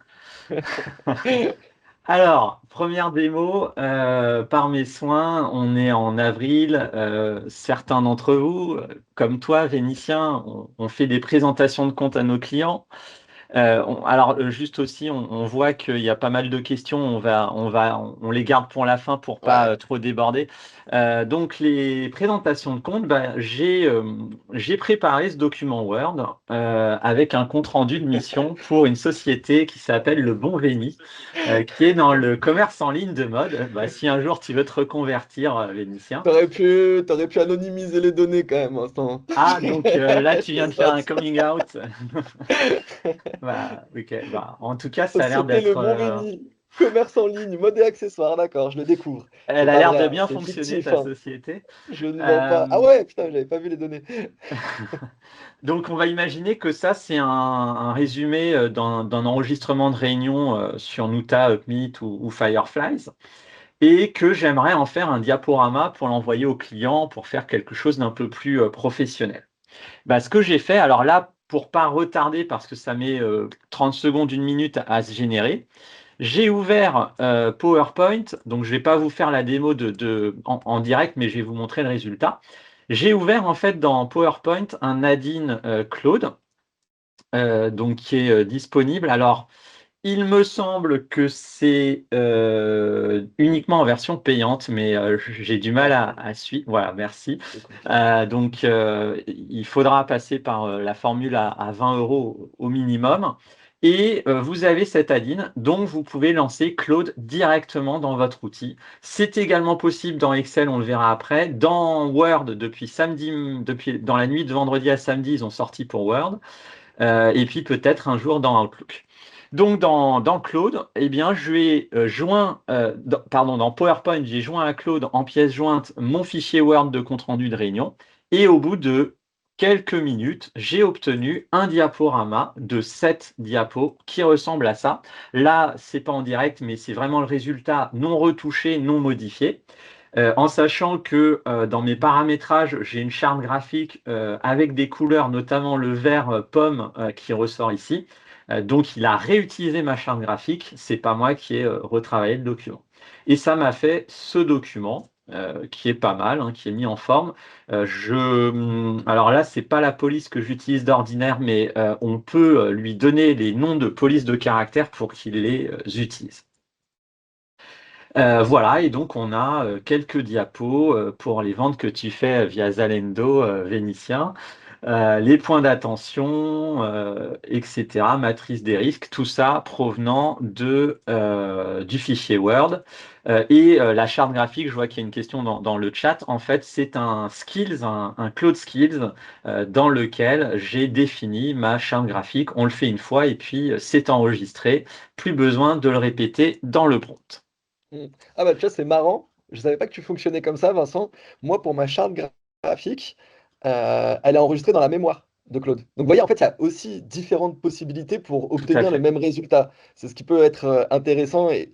A: Alors, première démo, par mes soins, on est en avril. Certains d'entre vous, comme toi, Vénitien, on fait des présentations de comptes à nos clients. Juste aussi, on voit qu'il y a pas mal de questions. On les garde pour la fin pour pas
B: Ouais.
A: trop déborder. Donc, les présentations de compte, bah, j'ai préparé ce document Word avec un compte rendu de mission pour une société qui s'appelle Le Bon Véni, qui est dans le commerce en ligne de mode. Bah, si un jour tu veux te reconvertir, Vénitien.
B: T'aurais pu anonymiser les données quand même, Vincent.
A: Ah, donc là, tu viens
B: Ce
A: de faire
B: sera-
A: un coming out. Bah, ok. Bah, en tout cas, ça a l'air
B: Société Le
A: d'être.
B: Bon Véni, commerce en ligne, mode et accessoires, d'accord, je le découvre.
A: Elle
B: C'est
A: a
B: pas
A: l'air
B: vrai,
A: de
B: hein,
A: bien
B: c'est
A: fonctionner,
B: fictif,
A: ta
B: hein.
A: société.
B: Je ne vends pas. Ah
A: Euh,
B: ouais, putain, j'avais pas vu les données.
A: donc, on va imaginer que ça, c'est un résumé d'un enregistrement de réunion sur Nuta, Upmeet ou Fireflies, et que j'aimerais en faire un diaporama pour l'envoyer au client pour faire quelque chose d'un peu plus professionnel. Bah, ce que j'ai fait, alors là, pour pas retarder, parce que ça met 30 secondes, une minute à se générer, j'ai ouvert PowerPoint, donc je vais pas vous faire la démo en direct, mais je vais vous montrer le résultat. J'ai ouvert en fait dans PowerPoint un add-in Claude, donc qui est disponible. Alors, il me semble que c'est uniquement en version payante, mais j'ai du mal
B: Ah, c'est
A: à suivre. Voilà, merci.
B: c'est compliqué.
A: Il faudra passer par la formule à 20 euros au minimum. Et vous avez cet add-in, donc vous pouvez lancer Claude directement dans votre outil. C'est également possible dans Excel, on le verra après. Dans Word, depuis samedi, dans la nuit de vendredi à samedi, ils ont sorti pour Word. Et puis peut-être un jour dans Outlook. Donc dans Claude, eh bien, je vais dans PowerPoint, j'ai joint à Claude en pièce jointe mon fichier Word de compte-rendu de réunion. Et au bout de quelques minutes, j'ai obtenu un diaporama de 7 diapos qui ressemble à ça. Là, c'est pas en direct, mais c'est vraiment le résultat non retouché, non modifié. En sachant que dans mes paramétrages, j'ai une charte graphique avec des couleurs, notamment le vert pomme qui ressort ici. Donc, il a réutilisé ma charte graphique. C'est pas moi qui ai retravaillé le document. Et ça m'a fait ce document qui est pas mal, hein, qui est mis en forme. Alors là, c'est pas la police que j'utilise d'ordinaire, mais on peut lui donner les noms de police de caractère pour qu'il les utilise. Voilà, et donc on a quelques diapos pour les ventes que tu fais via Zalendo, Vénitien, les points d'attention, etc., matrice des risques, tout ça provenant du fichier Word. La charte graphique, je vois qu'il y a une question dans le chat. En fait, c'est un skills, un Cloud Skills, dans lequel j'ai défini ma charte graphique. On le fait une fois et puis c'est enregistré. Plus besoin de le répéter dans le prompt.
B: Mm. Ah bah tu vois, c'est marrant. Je savais pas que tu fonctionnais comme ça, Vincent. Moi, pour ma charte graphique, elle est enregistrée dans la mémoire de Claude. Donc, vous voyez, en fait, il y a aussi différentes possibilités pour
A: Tout à
B: obtenir le
A: fait.
B: même résultat. C'est ce qui peut être intéressant et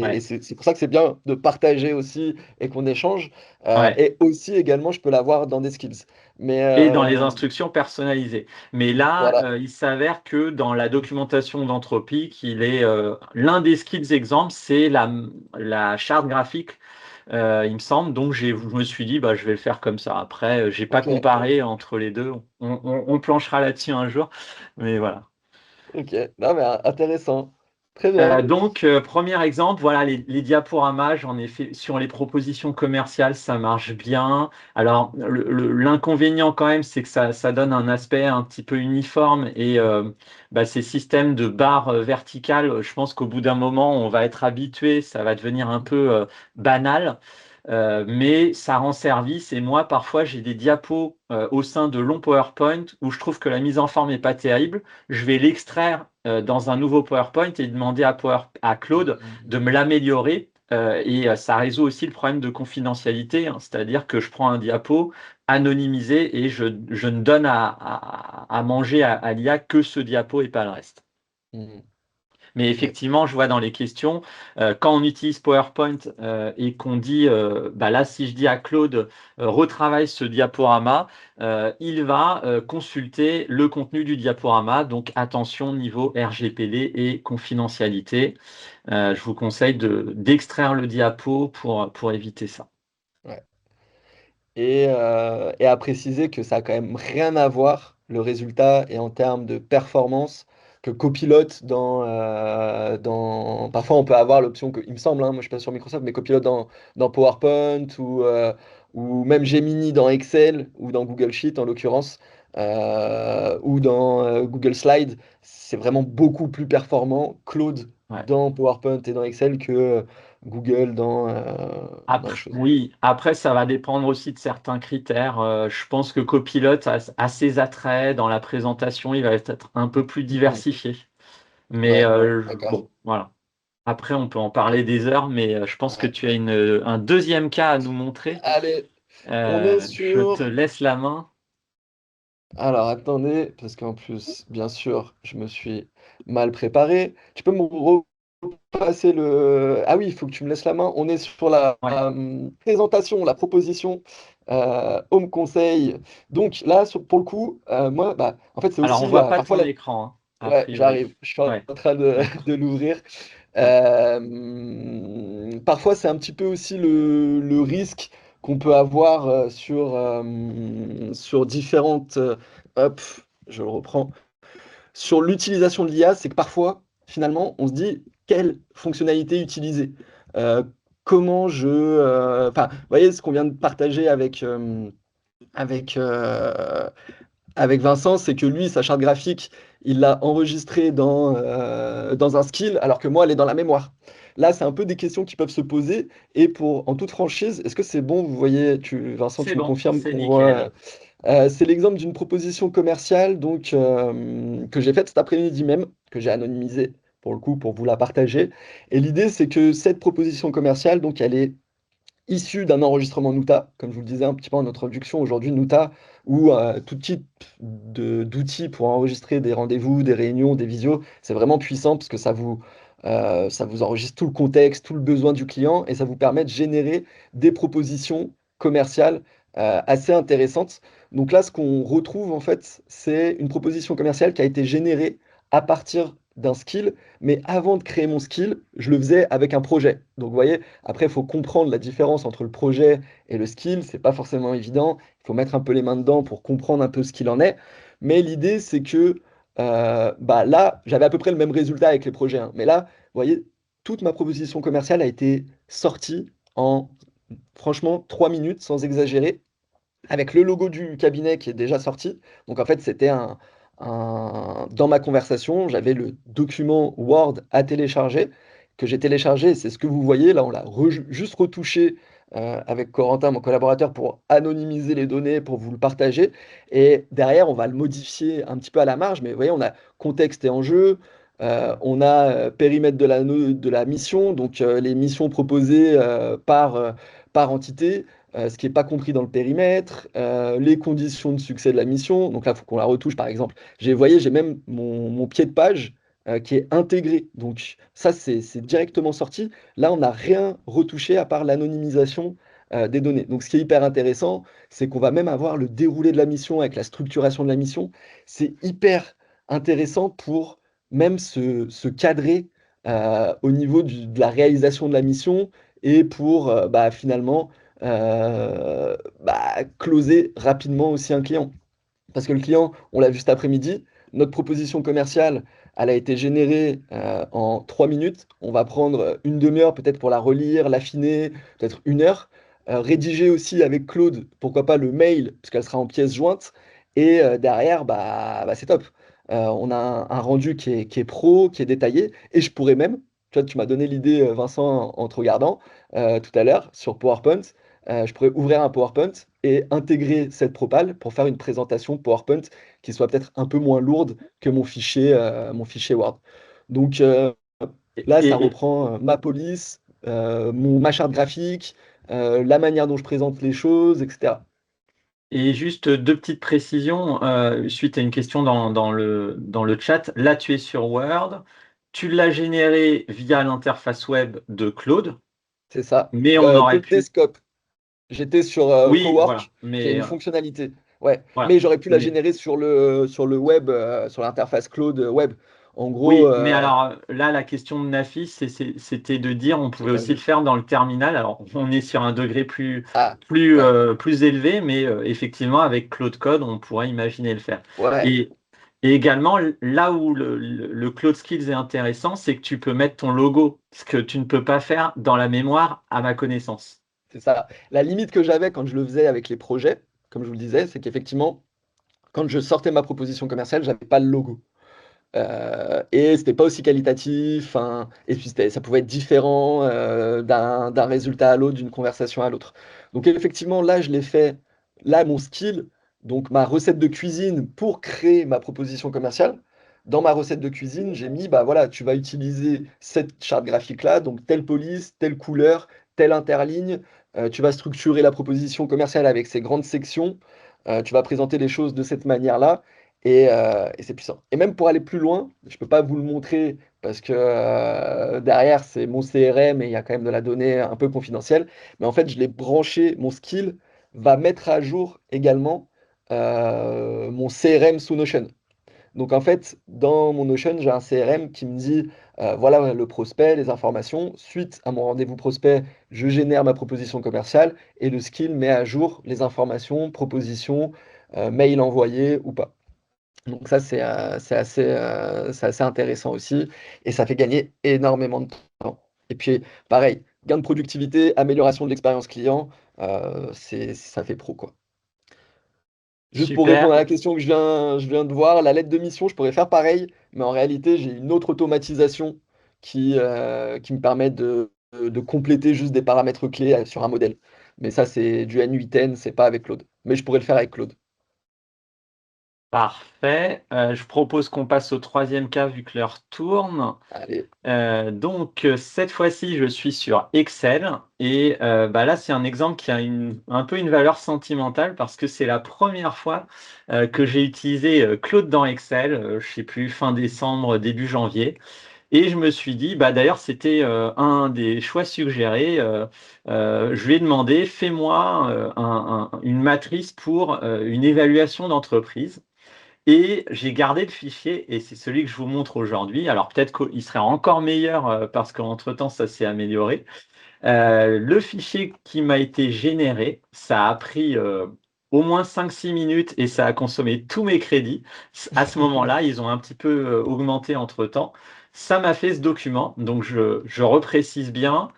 A: Ouais,
B: c'est pour ça que c'est bien de partager aussi et qu'on échange.
A: ouais,
B: Et aussi, également, je peux l'avoir dans des skills. Mais
A: Et dans les instructions personnalisées. Mais là,
B: voilà,
A: il s'avère que dans la documentation d'Anthropic, il est l'un des skills exemples, c'est la charte graphique, il me semble. Donc je me suis dit, bah, je vais le faire comme ça. Après, j'ai pas
B: ok,
A: comparé entre les deux. On planchera là-dessus un jour. Mais voilà.
B: ok. Non, mais intéressant. Très bien.
A: Donc, premier exemple, voilà, les diaporamas, j'en ai fait sur les propositions commerciales, ça marche bien. Alors, l'inconvénient quand même, c'est que ça donne un aspect un petit peu uniforme et bah, ces systèmes de barres verticales, je pense qu'au bout d'un moment, on va être habitué, ça va devenir un peu banal. Mais ça rend service et moi parfois j'ai des diapos au sein de longs PowerPoint où je trouve que la mise en forme n'est pas terrible. Je vais l'extraire dans un nouveau PowerPoint et demander à Claude de me l'améliorer. Et ça résout aussi le problème de confidentialité, hein. C'est-à-dire que je prends un diapo anonymisé et je ne donne à manger à l'IA que ce diapo et pas le reste.
B: Mhm.
A: Mais
B: Ok.
A: effectivement, je vois dans les questions, quand on utilise PowerPoint et qu'on dit, bah là, si je dis à Claude, retravaille ce diaporama, il va consulter le contenu du diaporama. Donc attention niveau RGPD et confidentialité. Je vous conseille d'extraire le diapo pour éviter ça.
B: Ouais. Et à préciser que ça a quand même rien à voir, le résultat, et en termes de performance, que Copilot Parfois, on peut avoir l'option, il me semble, hein, moi je suis pas sur Microsoft, mais Copilot dans PowerPoint ou même Gemini dans Excel ou dans Google Sheet en l'occurrence, ou dans Google Slide, c'est vraiment beaucoup plus performant, Claude
A: Ouais.
B: dans PowerPoint et dans Excel que Google dans les
A: Après,
B: choses.
A: oui, après, ça va dépendre aussi de certains critères. Je pense que Copilot a ses attraits dans la présentation, il va être un peu plus
B: Mhm.
A: diversifié. Mais
B: Ouais, d'accord.
A: bon, voilà. Après, on peut en parler des heures, mais je pense que
B: Ouais.
A: tu as un deuxième cas à nous montrer.
B: Allez, on est
A: Je te
B: sur...
A: laisse la main.
B: Alors, attendez, parce qu'en plus, bien sûr, je me suis mal préparé. Tu peux me repasser le... Ah oui, il faut que tu me laisses la main. On est sur la
A: Ouais.
B: présentation, la proposition Home Conseil. Donc là, pour le coup, moi, bah, en fait, c'est
A: Alors, on
B: aussi
A: voit pas
B: parfois
A: ton écran, hein, a
B: Ouais,
A: priori.
B: j'arrive. Je suis en
A: Ouais,
B: train de,
A: d'accord.
B: de l'ouvrir.
A: Ouais.
B: Parfois, c'est un petit peu aussi le risque qu'on peut avoir sur différentes. Hop, je le reprends. Sur l'utilisation de l'IA, c'est que parfois, finalement, on se dit quelle fonctionnalité utiliser. Euh, comment je. Enfin, vous voyez ce qu'on vient de partager avec, euh, avec Vincent, c'est que lui, sa charte graphique, il l'a enregistrée dans un skill, alors que moi, elle est dans la mémoire. Là, c'est un peu des questions qui peuvent se poser. Et en toute franchise, est-ce que c'est bon? Vous voyez, Vincent,
A: C'est
B: tu me
A: bon,
B: confirmes
A: c'est
B: qu'on voit.
A: nickel.
B: C'est l'exemple d'une proposition commerciale donc, que j'ai faite cet après-midi même, que j'ai anonymisée pour le coup, pour vous la partager. Et l'idée, c'est que cette proposition commerciale, donc, elle est issu d'un enregistrement Nuta, comme je vous le disais un petit peu en introduction, aujourd'hui Nuta, ou tout type d'outils pour enregistrer des rendez-vous, des réunions, des visios, c'est vraiment puissant parce que ça vous enregistre tout le contexte, tout le besoin du client, et ça vous permet de générer des propositions commerciales assez intéressantes. Donc là, ce qu'on retrouve en fait, c'est une proposition commerciale qui a été générée à partir d'un skill, mais avant de créer mon skill, je le faisais avec un projet. Donc vous voyez, après, il faut comprendre la différence entre le projet et le skill. C'est pas forcément évident. Il faut mettre un peu les mains dedans pour comprendre un peu ce qu'il en est. Mais l'idée, c'est que bah là, j'avais à peu près le même résultat avec les projets, hein. Mais là, vous voyez, toute ma proposition commerciale a été sortie en, franchement, 3 minutes, sans exagérer, avec le logo du cabinet qui est déjà sorti. Donc en fait, c'était dans ma conversation, j'avais le document Word à télécharger, que j'ai téléchargé, et c'est ce que vous voyez, là on l'a juste retouché avec Corentin, mon collaborateur, pour anonymiser les données, pour vous le partager. Et derrière, on va le modifier un petit peu à la marge, mais vous voyez, on a contexte et enjeu. On a périmètre de la mission, donc les missions proposées par entité, ce qui n'est pas compris dans le périmètre, les conditions de succès de la mission. Donc là, il faut qu'on la retouche, par exemple. Vous voyez, j'ai même mon pied de page qui est intégré. Donc ça, c'est directement sorti. Là, on n'a rien retouché à part l'anonymisation des données. Donc, ce qui est hyper intéressant, c'est qu'on va même avoir le déroulé de la mission avec la structuration de la mission. C'est hyper intéressant pour même se cadrer au niveau de la réalisation de la mission et pour finalement closer rapidement aussi un client. Parce que le client, on l'a vu cet après-midi, notre proposition commerciale, elle a été générée en 3 minutes. On va prendre une demi-heure peut-être pour la relire, l'affiner, peut-être une heure. Rédiger aussi avec Claude, pourquoi pas le mail, puisqu'elle sera en pièce jointe. Et derrière, c'est top. On a un rendu qui est pro, qui est détaillé. Et je pourrais même, tu vois, tu m'as donné l'idée, Vincent, en te regardant tout à l'heure sur PowerPoint. Je pourrais ouvrir un PowerPoint et intégrer cette propale pour faire une présentation PowerPoint qui soit peut-être un peu moins lourde que mon fichier Word. Donc
A: Et,
B: là, ça
A: et-
B: reprend ma police, ma charte graphique, la manière dont je présente les choses, etc.
A: et juste deux petites précisions suite à une question dans le chat. Là, tu es sur Word. Tu l'as généré via l'interface web de Claude,
B: C'est ça.
A: mais on aurait
B: Claude
A: pu.
B: Desktop. J'étais sur
A: Oui, voilà.
B: Cowork, qui a
A: Mais
B: une fonctionnalité. Ouais,
A: voilà.
B: mais j'aurais pu la
A: Mais
B: générer sur le web, sur l'interface Claude web. En gros,
A: oui, mais alors là, la question de Nafis, c'était de dire on
B: j'ai
A: pouvait
B: pas
A: aussi le
B: vu.
A: faire dans le terminal. Alors, on est sur un degré
B: Ah, ouais,
A: plus élevé, mais effectivement, avec Claude Code, on pourrait imaginer le faire.
B: ouais.
A: Et, et également, là où le Claude Skills est intéressant, c'est que tu peux mettre ton logo, ce que tu ne peux pas faire dans la mémoire, à ma connaissance.
B: C'est ça. La limite que j'avais quand je le faisais avec les projets, comme je vous le disais, c'est qu'effectivement, quand je sortais ma proposition commerciale, j'avais pas le logo. Et c'était pas aussi qualitatif, hein, et puis ça pouvait être différent d'un résultat à l'autre, d'une conversation à l'autre. Donc effectivement, là, je l'ai fait, là, mon skill, donc ma recette de cuisine pour créer ma proposition commerciale. Dans ma recette de cuisine, j'ai mis, bah voilà, tu vas utiliser cette charte graphique-là, donc telle police, telle couleur, telle interligne. Tu vas structurer la proposition commerciale avec ces grandes sections. Tu vas présenter les choses de cette manière-là. Et c'est puissant. Et même pour aller plus loin, je ne peux pas vous le montrer parce que derrière, c'est mon CRM et il y a quand même de la donnée un peu confidentielle. Mais en fait, je l'ai branché, mon skill va mettre à jour également mon CRM sous Notion. Donc en fait, dans mon Notion, j'ai un CRM qui me dit, voilà le prospect, les informations. Suite à mon rendez-vous prospect, je génère ma proposition commerciale et le skill met à jour les informations, propositions, mail envoyé ou pas. Donc ça, c'est assez intéressant aussi et ça fait gagner énormément de temps. Et puis, pareil, gain de productivité, amélioration de l'expérience client, ça fait pro, quoi. Juste pour
A: Super.
B: répondre à la question que je viens de voir, la lettre de mission, je pourrais faire pareil, mais en réalité, j'ai une autre automatisation qui me permet de compléter juste des paramètres clés sur un modèle. Mais ça, c'est du N8N, c'est pas avec Claude. Mais je pourrais le faire avec Claude.
A: Parfait. Je propose qu'on passe au troisième cas vu que l'heure tourne.
B: Allez,
A: Cette fois-ci, je suis sur Excel et là, c'est un exemple qui a un peu une valeur sentimentale parce que c'est la première fois que j'ai utilisé Claude dans Excel, je sais plus, fin décembre, début janvier. Et je me suis dit, d'ailleurs, c'était un des choix suggérés. Je lui ai demandé, fais-moi une matrice pour une évaluation d'entreprise. Et j'ai gardé le fichier et c'est celui que je vous montre aujourd'hui. Alors peut-être qu'il serait encore meilleur parce qu'entre-temps, ça s'est amélioré. Le fichier qui m'a été généré, ça a pris au moins 5-6 minutes et ça a consommé tous mes crédits. À ce moment-là, ils ont un petit peu augmenté entre-temps. Ça m'a fait ce document. Donc je reprécise bien.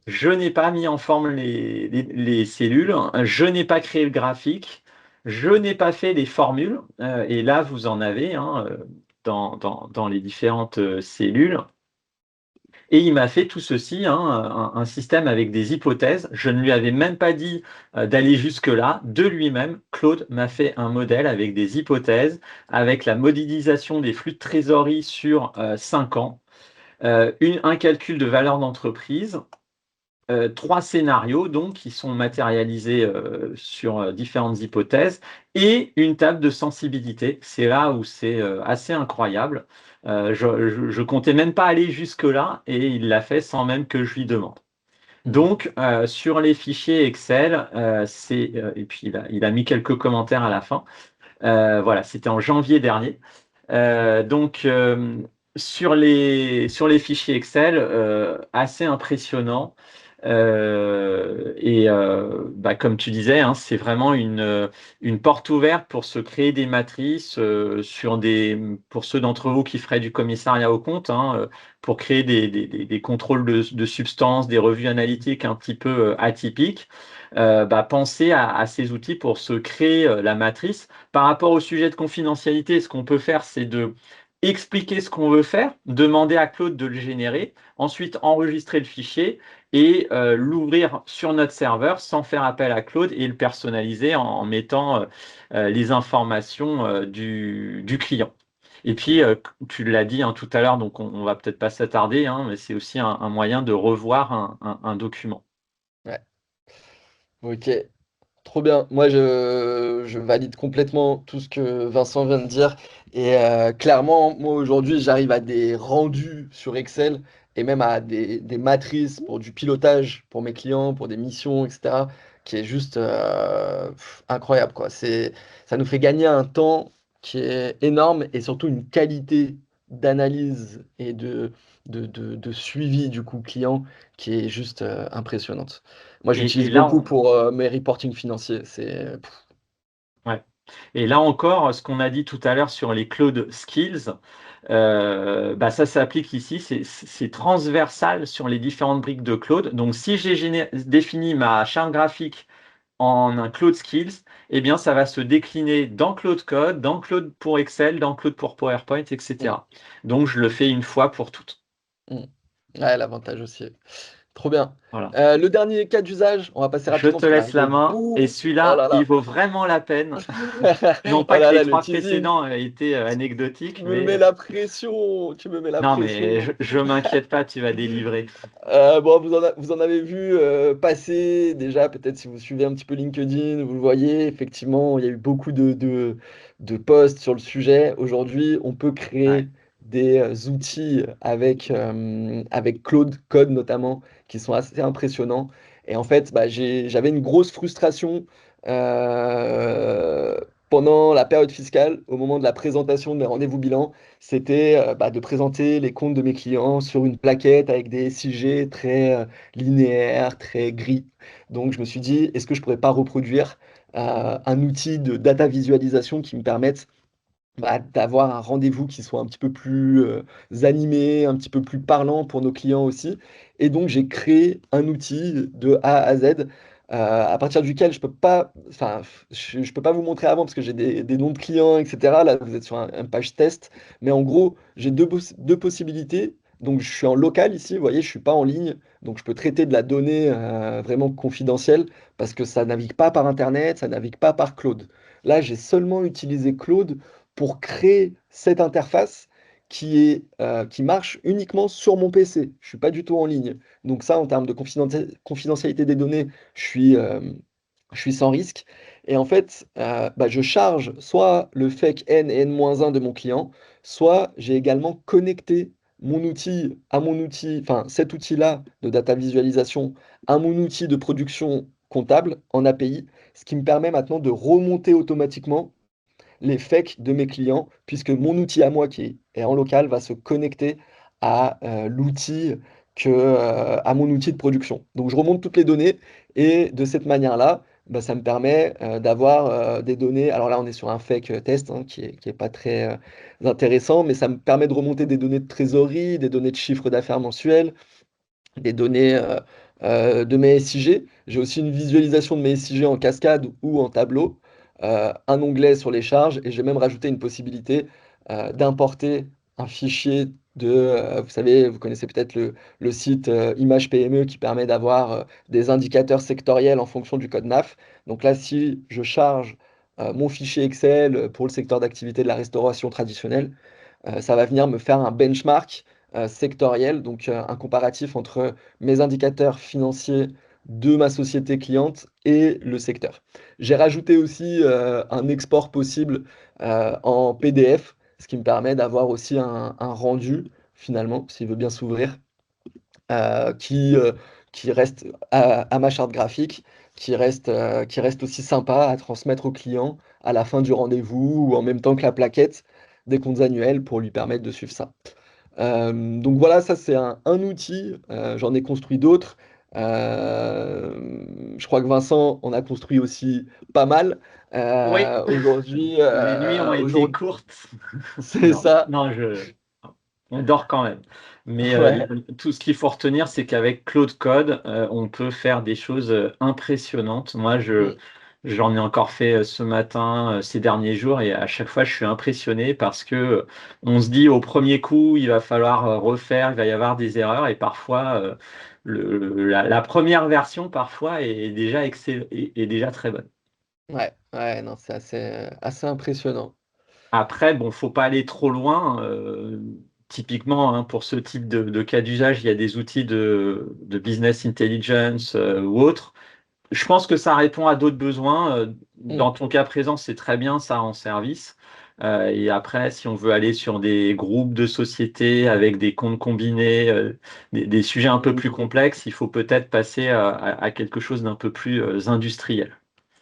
A: Je n'ai pas mis en forme les cellules, je n'ai pas créé le graphique, je n'ai pas fait les formules, et là vous en avez hein, dans les différentes cellules. Et il m'a fait tout ceci, hein, un système avec des hypothèses. Je ne lui avais même pas dit d'aller jusque-là. De lui-même, Claude m'a fait un modèle avec des hypothèses, avec la modélisation des flux de trésorerie sur 5 ans, un calcul de valeur d'entreprise, trois scénarios donc qui sont matérialisés sur différentes hypothèses et une table de sensibilité. C'est là où c'est assez incroyable. Je comptais même pas aller jusque-là et il l'a fait sans même que je lui demande.
B: Mm.
A: Donc, sur les fichiers Excel, et puis il a mis quelques commentaires à la fin. Voilà, c'était en janvier dernier. Donc, sur les fichiers Excel, assez impressionnant. Bah, comme tu disais, hein, c'est vraiment une porte ouverte pour se créer des matrices pour ceux d'entre vous qui feraient du commissariat au compte, hein, pour créer des contrôles de substances, des revues analytiques un petit peu atypiques. Bah, pensez à ces outils pour se créer la matrice. Par rapport au sujet de confidentialité, ce qu'on peut faire, c'est de expliquer ce qu'on veut faire, demander à Claude de le générer, ensuite enregistrer le fichier et l'ouvrir sur notre serveur sans faire appel à Claude et le personnaliser en mettant les informations du client. Et puis, tu l'as dit hein, tout à l'heure, donc on va peut-être pas s'attarder, hein, mais c'est aussi un moyen de revoir un document.
B: Ouais. Ok. Trop bien. Moi, je valide complètement tout ce que Vincent vient de dire. Et clairement, moi, aujourd'hui, j'arrive à des rendus sur Excel et même à des matrices pour du pilotage pour mes clients, pour des missions, etc., qui est juste incroyable, quoi. Ça nous fait gagner un temps qui est énorme et surtout une qualité d'analyse et de suivi du coup client qui est juste impressionnante. Moi,
A: Et
B: j'utilise
A: là,
B: beaucoup pour mes reporting financiers.
A: ouais. Et là encore, ce qu'on a dit tout à l'heure sur les cloud skills, bah ça s'applique ici, c'est transversal sur les différentes briques de Claude. Donc, si j'ai défini ma charte graphique en un Cloud Skills, eh bien, ça va se décliner dans Cloud Code, dans Cloud pour Excel, dans Cloud pour PowerPoint,
B: Mm,
A: etc. Donc, je le fais une fois pour toutes.
B: mm. Ouais, l'avantage aussi. Trop bien.
A: Voilà.
B: Le dernier cas d'usage, on va passer
A: Je
B: rapidement
A: te
B: parce qu'on a
A: laisse la
B: arrivé
A: main. Et
B: beaucoup. Oh
A: celui-là,
B: là
A: il
B: là.
A: vaut vraiment la peine. Non
B: Oh
A: pas que
B: là
A: les
B: là, le
A: trois
B: teasing.
A: précédents étaient
B: Tu
A: anecdotiques,
B: me
A: mais
B: mets la pression. Tu me mets la
A: non, mais
B: pression.
A: je m'inquiète pas, tu vas délivrer.
B: Bon, vous en avez vu passer déjà, peut-être si vous suivez un petit peu LinkedIn, vous le voyez, effectivement, il y a eu beaucoup de posts sur le sujet. Aujourd'hui, on peut
A: Ouais.
B: créer des outils avec Claude Code notamment, qui sont assez impressionnants. Et en fait, bah, j'avais une grosse frustration euh, pendant la période fiscale, au moment de la présentation de mes rendez-vous bilan, c'était bah, de présenter les comptes de mes clients sur une plaquette avec des SIG très linéaires, très gris. Donc je me suis dit, est-ce que je pourrais pas reproduire un outil de data visualisation qui me permette bah, d'avoir un rendez-vous qui soit un petit peu plus animé, un petit peu plus parlant pour nos clients aussi. Et donc j'ai créé un outil de A à Z à partir duquel je peux pas, enfin, je peux pas vous montrer avant parce que j'ai des noms de clients, etc. Là, vous êtes sur un page test, mais en gros, j'ai deux possibilités. Donc je suis en local ici, vous voyez, je suis pas en ligne, donc je peux traiter de la donnée vraiment confidentielle parce que ça navigue pas par Internet, ça navigue pas par Claude. Là, j'ai seulement utilisé Claude pour créer cette interface qui marche uniquement sur mon PC. Je suis pas du tout en ligne. Donc ça, en termes de confidentialité des données, je suis, euh, je suis sans risque. Et en fait, bah, je charge soit le fake N et N-1 de mon client, soit j'ai également connecté mon outil à mon outil, enfin cet outil-là de data visualisation à mon outil de production comptable en API, ce qui me permet maintenant de remonter automatiquement les fakes de mes clients, puisque mon outil à moi qui est en local va se connecter à l'outil à mon outil de production. Donc je remonte toutes les données et de cette manière-là, bah, ça me permet d'avoir des données. Alors là, on est sur un fake test hein, qui est pas très intéressant, mais ça me permet de remonter des données de trésorerie, des données de chiffre d'affaires mensuel, des données de mes SIG. J'ai aussi une visualisation de mes SIG en cascade ou en tableau, un onglet sur les charges et j'ai même rajouté une possibilité d'importer un fichier vous savez, vous connaissez peut-être le site Image PME qui permet d'avoir des indicateurs sectoriels en fonction du code NAF. Donc là, si je charge mon fichier Excel pour le secteur d'activité de la restauration traditionnelle, ça va venir me faire un benchmark sectoriel, donc un comparatif entre mes indicateurs financiers de ma société cliente et le secteur. J'ai rajouté aussi un export possible en PDF, ce qui me permet d'avoir aussi un rendu, finalement, s'il veut bien s'ouvrir, qui qui reste à ma charte graphique, qui reste aussi sympa à transmettre au client à la fin du rendez-vous ou en même temps que la plaquette des comptes annuels pour lui permettre de suivre ça. Donc voilà, ça c'est un outil, j'en ai construit d'autres. Je crois que Vincent en a construit aussi pas mal.
A: Oui,
B: Aujourd'hui,
A: les nuits ont été
B: aujourd'hui,
A: courtes.
B: c'est
A: Non,
B: ça.
A: non, on dort quand même. Mais
B: Ouais.
A: tout ce qu'il faut retenir, c'est qu'avec Claude Code, on peut faire des choses impressionnantes. Moi,
B: Mm,
A: j'en ai encore fait ce matin, ces derniers jours, et à chaque fois, je suis impressionné parce que on se dit au premier coup, il va falloir refaire, il va y avoir des erreurs, et parfois, la première version, parfois, est déjà très bonne.
B: ouais, ouais, non, c'est assez impressionnant.
A: Après, bon, faut pas aller trop loin. Typiquement, hein, pour ce type de cas d'usage, il y a des outils de business intelligence ou autres. Je pense que ça répond à d'autres besoins.
B: Mm,
A: Dans ton cas présent, c'est très bien ça en service. Et après, si on veut aller sur des groupes de sociétés avec des comptes combinés, des sujets un peu plus
B: mm,
A: complexes, il faut peut-être passer à quelque chose d'un peu plus industriel.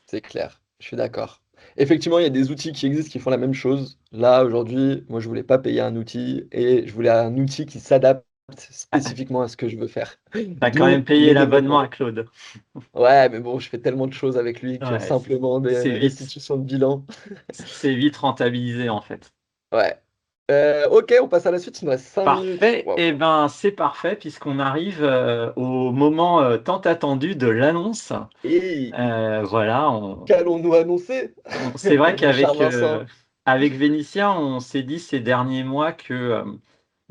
B: c'est clair, je suis d'accord. Effectivement, il y a des outils qui existent qui font la même chose. Là, aujourd'hui, moi, je voulais pas payer un outil et je voulais un outil qui s'adapte spécifiquement à ce que je veux faire.
A: T'as quand même
B: D'où
A: payé
B: les
A: l'abonnement à
B: développements.
A: Claude.
B: Ouais, mais bon, je fais tellement de choses avec lui que
A: Ouais,
B: simplement
A: c'est
B: des
A: vite.
B: restitutions de bilan.
A: C'est vite rentabilisé en fait.
B: Ouais. Ok, on passe à la suite, il nous reste 5 minutes.
A: Parfait.
B: Waouh.
A: Eh ben, c'est parfait puisqu'on arrive au moment tant attendu de l'annonce.
B: Et
A: Voilà,
B: qu'allons-nous annoncer,
A: c'est vrai
B: mon cher
A: qu'avec
B: Vincent?
A: avec Vénitien, on s'est dit ces derniers mois que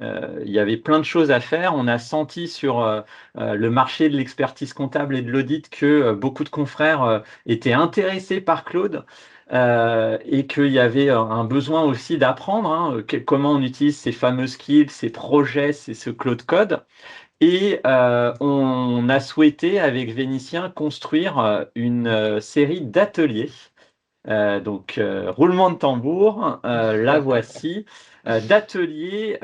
A: il y avait plein de choses à faire. On a senti sur le marché de l'expertise comptable et de l'audit que beaucoup de confrères étaient intéressés par Claude et qu'il y avait un besoin aussi d'apprendre hein, comment on utilise ces fameux skills, ces projets, ce Claude Code. Et on a souhaité avec Vénitien construire une série d'ateliers roulement de tambour, la voici, d'ateliers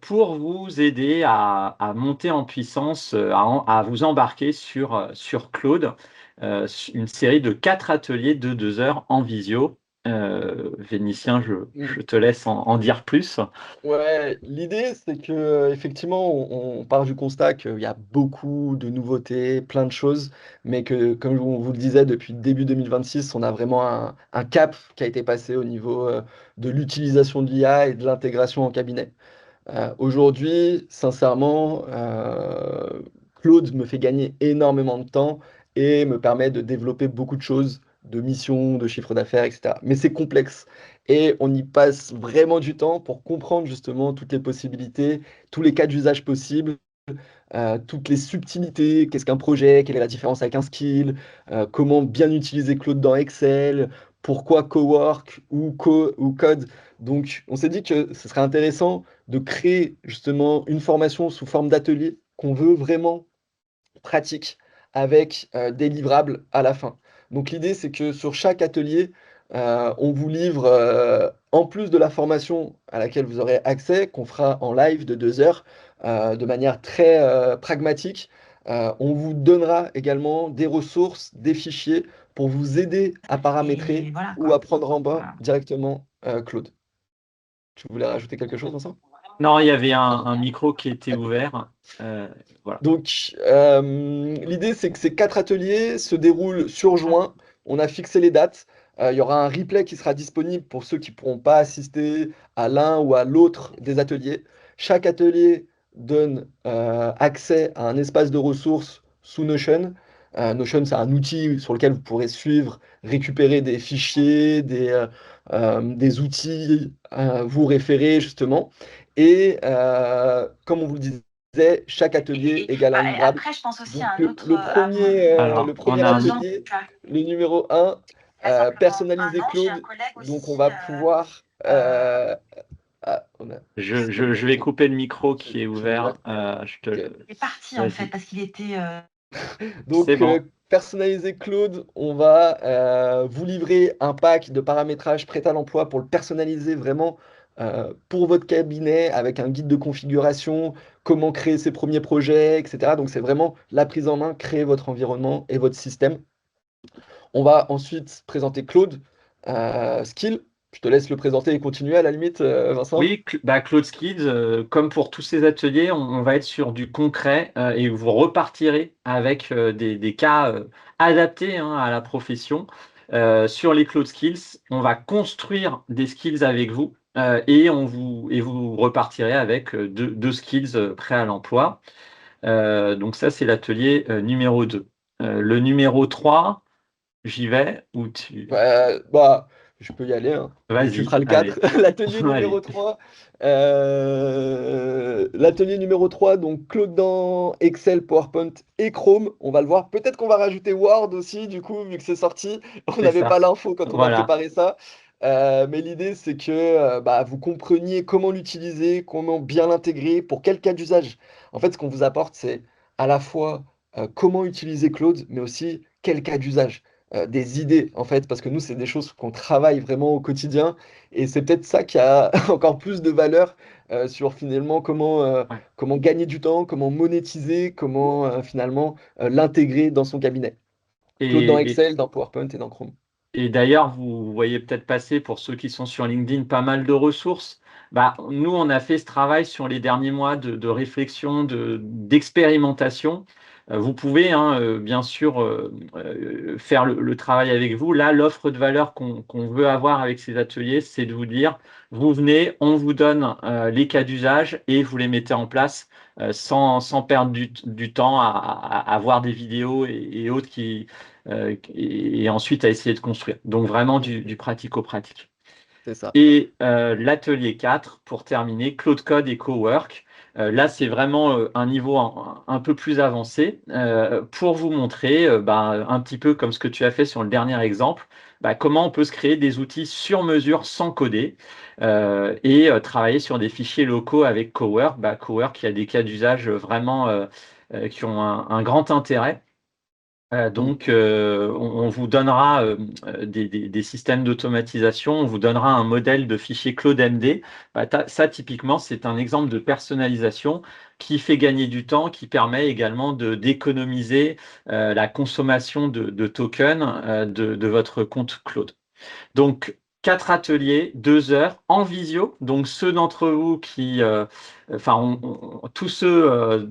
A: pour vous aider à monter en puissance, à vous embarquer sur Claude, une série de 4 ateliers de 2 heures en visio. Vénitien, je te laisse en dire plus.
B: Ouais, l'idée c'est que effectivement on part du constat qu'il y a beaucoup de nouveautés, plein de choses, mais que comme on vous le disait depuis début 2026, on a vraiment un cap qui a été passé au niveau de l'utilisation de l'IA et de l'intégration en cabinet. Aujourd'hui, sincèrement, Claude me fait gagner énormément de temps et me permet de développer beaucoup de choses, de missions, de chiffre d'affaires, etc. Mais c'est complexe et on y passe vraiment du temps pour comprendre justement toutes les possibilités, tous les cas d'usage possibles, toutes les subtilités, qu'est-ce qu'un projet, quelle est la différence avec un skill, comment bien utiliser Claude dans Excel, pourquoi Cowork ou Code. Donc, on s'est dit que ce serait intéressant de créer justement une formation sous forme d'atelier qu'on veut vraiment pratique avec des livrables à la fin. Donc l'idée, c'est que sur chaque atelier, on vous livre, en plus de la formation à laquelle vous aurez accès, qu'on fera en live de 2 heures, de manière très pragmatique, on vous donnera également des ressources, des fichiers pour vous aider à paramétrer
C: Et voilà
B: ou à
C: quoi.
B: prendre en main
C: Voilà.
B: directement Claude. Tu voulais rajouter quelque chose, Vincent?
A: Non, il y avait un micro qui était ouvert. Voilà.
B: Donc, l'idée, c'est que ces 4 ateliers se déroulent sur juin. On a fixé les dates. Il y aura un replay qui sera disponible pour ceux qui ne pourront pas assister à l'un ou à l'autre des ateliers. Chaque atelier donne accès à un espace de ressources sous Notion. Notion, c'est un outil sur lequel vous pourrez suivre, récupérer des fichiers, des outils, vous référer justement. Et comme on vous le disait, chaque atelier égale un
C: Et
B: livrable.
C: après, je pense aussi
B: Donc
C: à un autre,
B: le
A: Alors, on
B: premier
A: a un.
C: besoin
B: atelier,
C: ponctuel.
B: le numéro un,
C: Très simplement.
B: personnaliser
C: Non, j'ai un
B: Claude.
C: collègue
B: Donc on
C: aussi.
B: va pouvoir... on a
A: Je vais
B: qui,
A: couper le micro qui est
B: qui est ouvert.
A: ouvert.
B: Ok.
C: Il est parti en fait
A: Vas-y.
C: parce qu'il était.
A: C'est
B: Donc,
A: bon.
B: personnaliser Claude, on va vous livrer un pack de paramétrage prêt à l'emploi pour le personnaliser vraiment pour votre cabinet avec un guide de configuration, comment créer ses premiers projets, etc. Donc c'est vraiment la prise en main, créer votre environnement et votre système. On va ensuite présenter Claude Skill. Je te laisse le présenter et continuer à la limite, Vincent.
A: Oui, Cloud Skills, comme pour tous ces ateliers, on va être sur du concret et vous repartirez avec des cas adaptés hein, à la profession. Sur les Cloud Skills, on va construire des skills avec vous et vous repartirez avec deux skills prêts à l'emploi. Donc ça, c'est l'atelier numéro 2. Le numéro 3, j'y vais ou tu...
B: Bah, je peux y aller, hein. Et tu
A: Vas-y,
B: feras le 4.
A: allez.
B: L'atelier numéro
A: Allez.
B: 3. L'atelier numéro 3, donc Claude dans Excel, PowerPoint et Chrome. On va le voir. Peut-être qu'on va rajouter Word aussi, du coup, vu que c'est sorti. On
A: C'est
B: n'avait pas
A: ça.
B: l'info quand on a
A: Voilà.
B: préparé ça. Mais l'idée, c'est que bah, vous compreniez comment l'utiliser, comment bien l'intégrer, pour quel cas d'usage. En fait, ce qu'on vous apporte, c'est à la fois comment utiliser Claude, mais aussi quel cas d'usage des idées, en fait, parce que nous, c'est des choses qu'on travaille vraiment au quotidien, et c'est peut-être ça qui a encore plus de valeur sur finalement
A: Ouais.
B: comment gagner du temps, comment monétiser, comment finalement l'intégrer dans son cabinet. Claude dans
A: Et,
B: Excel, dans PowerPoint et dans Chrome.
A: Et d'ailleurs, vous voyez peut-être passer, pour ceux qui sont sur LinkedIn, pas mal de ressources. Bah, nous, on a fait ce travail sur les derniers mois de réflexion, d'expérimentation. Vous pouvez, hein, bien sûr, faire le travail avec vous. Là, l'offre de valeur qu'on veut avoir avec ces ateliers, c'est de vous dire, vous venez, on vous donne les cas d'usage et vous les mettez en place sans perdre du temps à voir des vidéos et autres et ensuite à essayer de construire. Donc vraiment
B: Mm.
A: du pratico-pratique.
B: C'est ça.
A: Et l'atelier 4, pour terminer, Cloud Code et Cowork. Là, c'est vraiment un niveau un peu plus avancé pour vous montrer, un petit peu comme ce que tu as fait sur le dernier exemple, comment on peut se créer des outils sur mesure sans coder et travailler sur des fichiers locaux avec Cowork. Cowork, qui a des cas d'usage vraiment qui ont un grand intérêt.
B: Mm.
A: On vous donnera des systèmes d'automatisation, on vous donnera un modèle de fichier Claude MD. Ça, typiquement, c'est un exemple de personnalisation qui fait gagner du temps, qui permet également d'économiser la consommation de tokens de votre compte Claude. Donc, 4 ateliers, 2 heures en visio. Donc, ceux d'entre vous tous ceux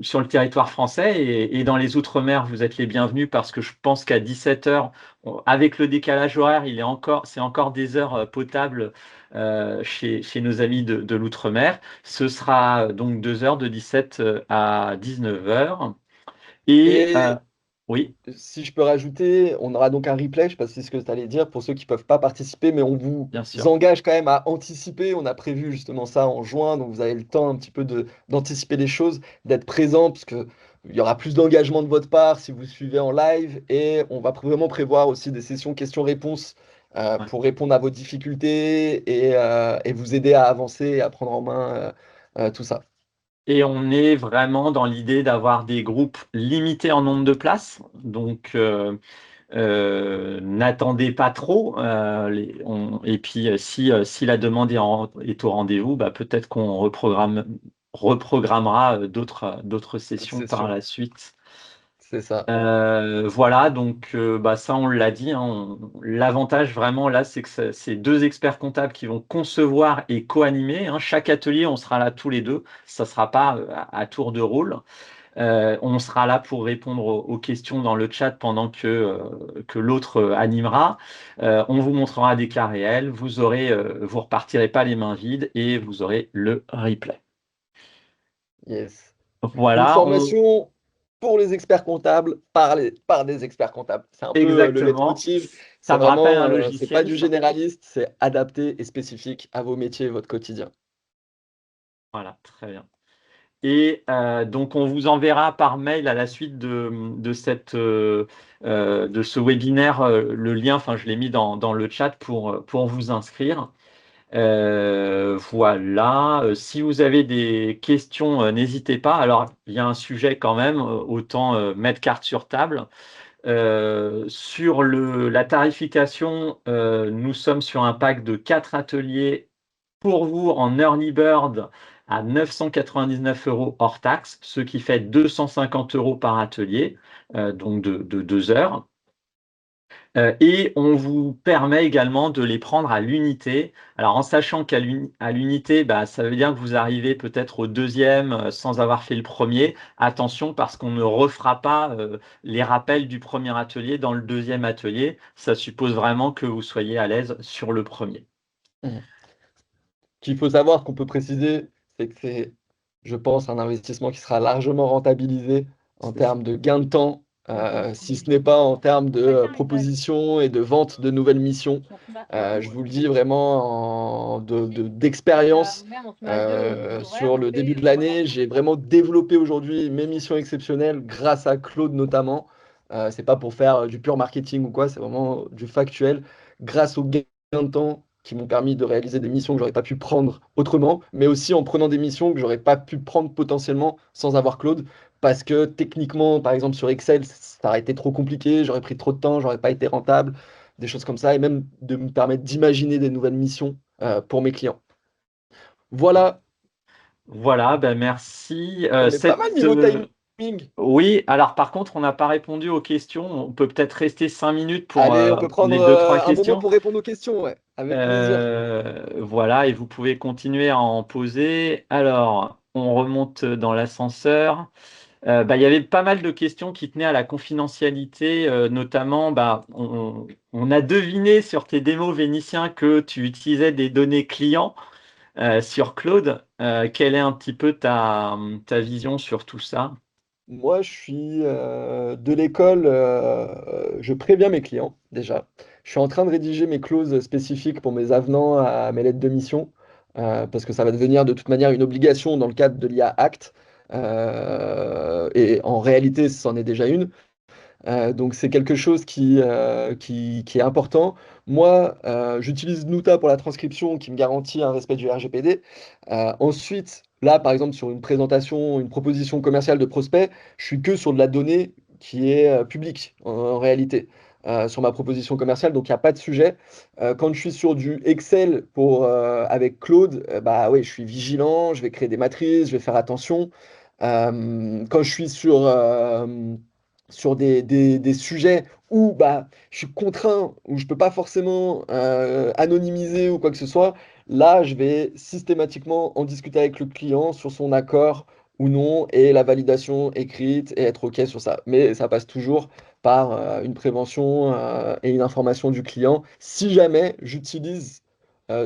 A: sur le territoire français et dans les Outre-mer, vous êtes les bienvenus parce que je pense qu'à 17 heures, avec le décalage horaire, c'est encore des heures potables chez nos amis de l'Outre-mer. Ce sera donc 2 heures de 17 à 19 heures. Et
B: Et
A: oui,
B: si je peux rajouter, on aura donc un replay, je sais pas si c'est ce que tu allais dire, pour ceux qui peuvent pas participer, mais on vous
A: bien sûr.
B: engage quand même à anticiper. On a prévu justement ça en juin, donc vous avez le temps un petit peu d'anticiper les choses, d'être présent, parce que il y aura plus d'engagement de votre part si vous suivez en live, et on va vraiment prévoir aussi des sessions questions-réponses
A: Ouais.
B: pour répondre à vos difficultés et vous aider à avancer et à prendre en main tout ça.
A: Et on est vraiment dans l'idée d'avoir des groupes limités en nombre de places. Donc, n'attendez pas trop. Et puis, si la demande est au rendez-vous, peut-être qu'on reprogrammera d'autres sessions
B: C'est
A: par
B: sûr,
A: la suite.
B: c'est ça.
A: Voilà, donc ça on l'a dit, hein, l'avantage vraiment là, c'est que c'est 2 experts comptables qui vont concevoir et co-animer, hein. Chaque atelier, on sera là tous les deux, ça ne sera pas à tour de rôle. On sera là pour répondre aux questions dans le chat pendant que l'autre animera. On vous montrera des cas réels, vous repartirez pas les mains vides et vous aurez le replay.
B: Yes. Une
A: Voilà,
B: formation pour les experts comptables par des experts comptables. C'est un peu le
A: exactement.
B: leitmotiv. C'est
A: Ça me rappelle
B: vraiment,
A: un
B: c'est pas
A: logiciel,
B: du
A: ça.
B: généraliste, c'est adapté et spécifique à vos métiers et votre quotidien.
A: Voilà, très bien. Et donc, on vous enverra par mail à la suite de ce webinaire le lien, enfin, je l'ai mis dans le chat pour vous inscrire. Voilà. Si vous avez des questions, n'hésitez pas. Alors, il y a un sujet quand même, autant mettre carte sur table. Sur la tarification, nous sommes sur un pack de 4 ateliers pour vous en early bird à 999 € hors taxe, ce qui fait 250 € par atelier, donc de 2 heures. Et on vous permet également de les prendre à l'unité. Alors en sachant qu'à l'unité, bah, ça veut dire que vous arrivez peut-être au deuxième sans avoir fait le premier. Attention parce qu'on ne refera pas les rappels du premier atelier dans le deuxième atelier. Ça suppose vraiment que vous soyez à l'aise sur le premier.
B: Mmh. Qu'il faut savoir, qu'on peut préciser, c'est que c'est, je pense, un investissement qui sera largement rentabilisé en termes de gain de temps, si ce n'est pas en termes de propositions et de vente de nouvelles missions. Je vous le dis vraiment d'expérience. Sur le début de l'année, j'ai vraiment développé aujourd'hui mes missions exceptionnelles grâce à Claude notamment. C'est pas pour faire du pur marketing ou quoi, c'est vraiment du factuel. Grâce au gain de temps qui m'ont permis de réaliser des missions que j'aurais pas pu prendre autrement, mais aussi en prenant des missions que j'aurais pas pu prendre potentiellement sans avoir Claude, parce que techniquement, par exemple sur Excel, ça aurait été trop compliqué, j'aurais pris trop de temps, j'aurais pas été rentable, des choses comme ça, et même de me permettre d'imaginer des nouvelles missions pour mes clients. Voilà,
A: Voilà, ben merci.
B: on est pas mal niveau timing.
A: Oui, alors par contre, on n'a pas répondu aux questions. On peut peut-être rester 5 minutes pour
B: Allez, on peut prendre
A: les deux, trois
B: un moment
A: questions.
B: pour répondre aux questions, ouais, avec plaisir.
A: Voilà, et vous pouvez continuer à en poser. Alors, on remonte dans l'ascenseur. Bah, il y avait pas mal de questions qui tenaient à la confidentialité, notamment, bah, on a deviné sur tes démos vénitiens que tu utilisais des données clients sur Claude. Quelle est un petit peu ta vision sur tout ça?
B: Moi, je suis de l'école, je préviens mes clients déjà. Je suis en train de rédiger mes clauses spécifiques pour mes avenants à mes lettres de mission, parce que ça va devenir de toute manière une obligation dans le cadre de l'IA Act. Et en réalité, c'en est déjà une. Donc c'est quelque chose qui est important. Moi, j'utilise Nuta pour la transcription qui me garantit un respect du RGPD. Ensuite, là, par exemple, sur une présentation, une proposition commerciale de prospect, je suis que sur de la donnée qui est publique en réalité. Sur ma proposition commerciale, donc il n'y a pas de sujet. Quand je suis sur du Excel avec Claude, bah oui, je suis vigilant, je vais créer des matrices, je vais faire attention. Quand je suis sur des sujets où bah, je suis contraint, où je peux pas forcément anonymiser ou quoi que ce soit, là, je vais systématiquement en discuter avec le client sur son accord ou non et la validation écrite et être OK sur ça. Mais ça passe toujours par une prévention et une information du client. Si jamais j'utilise,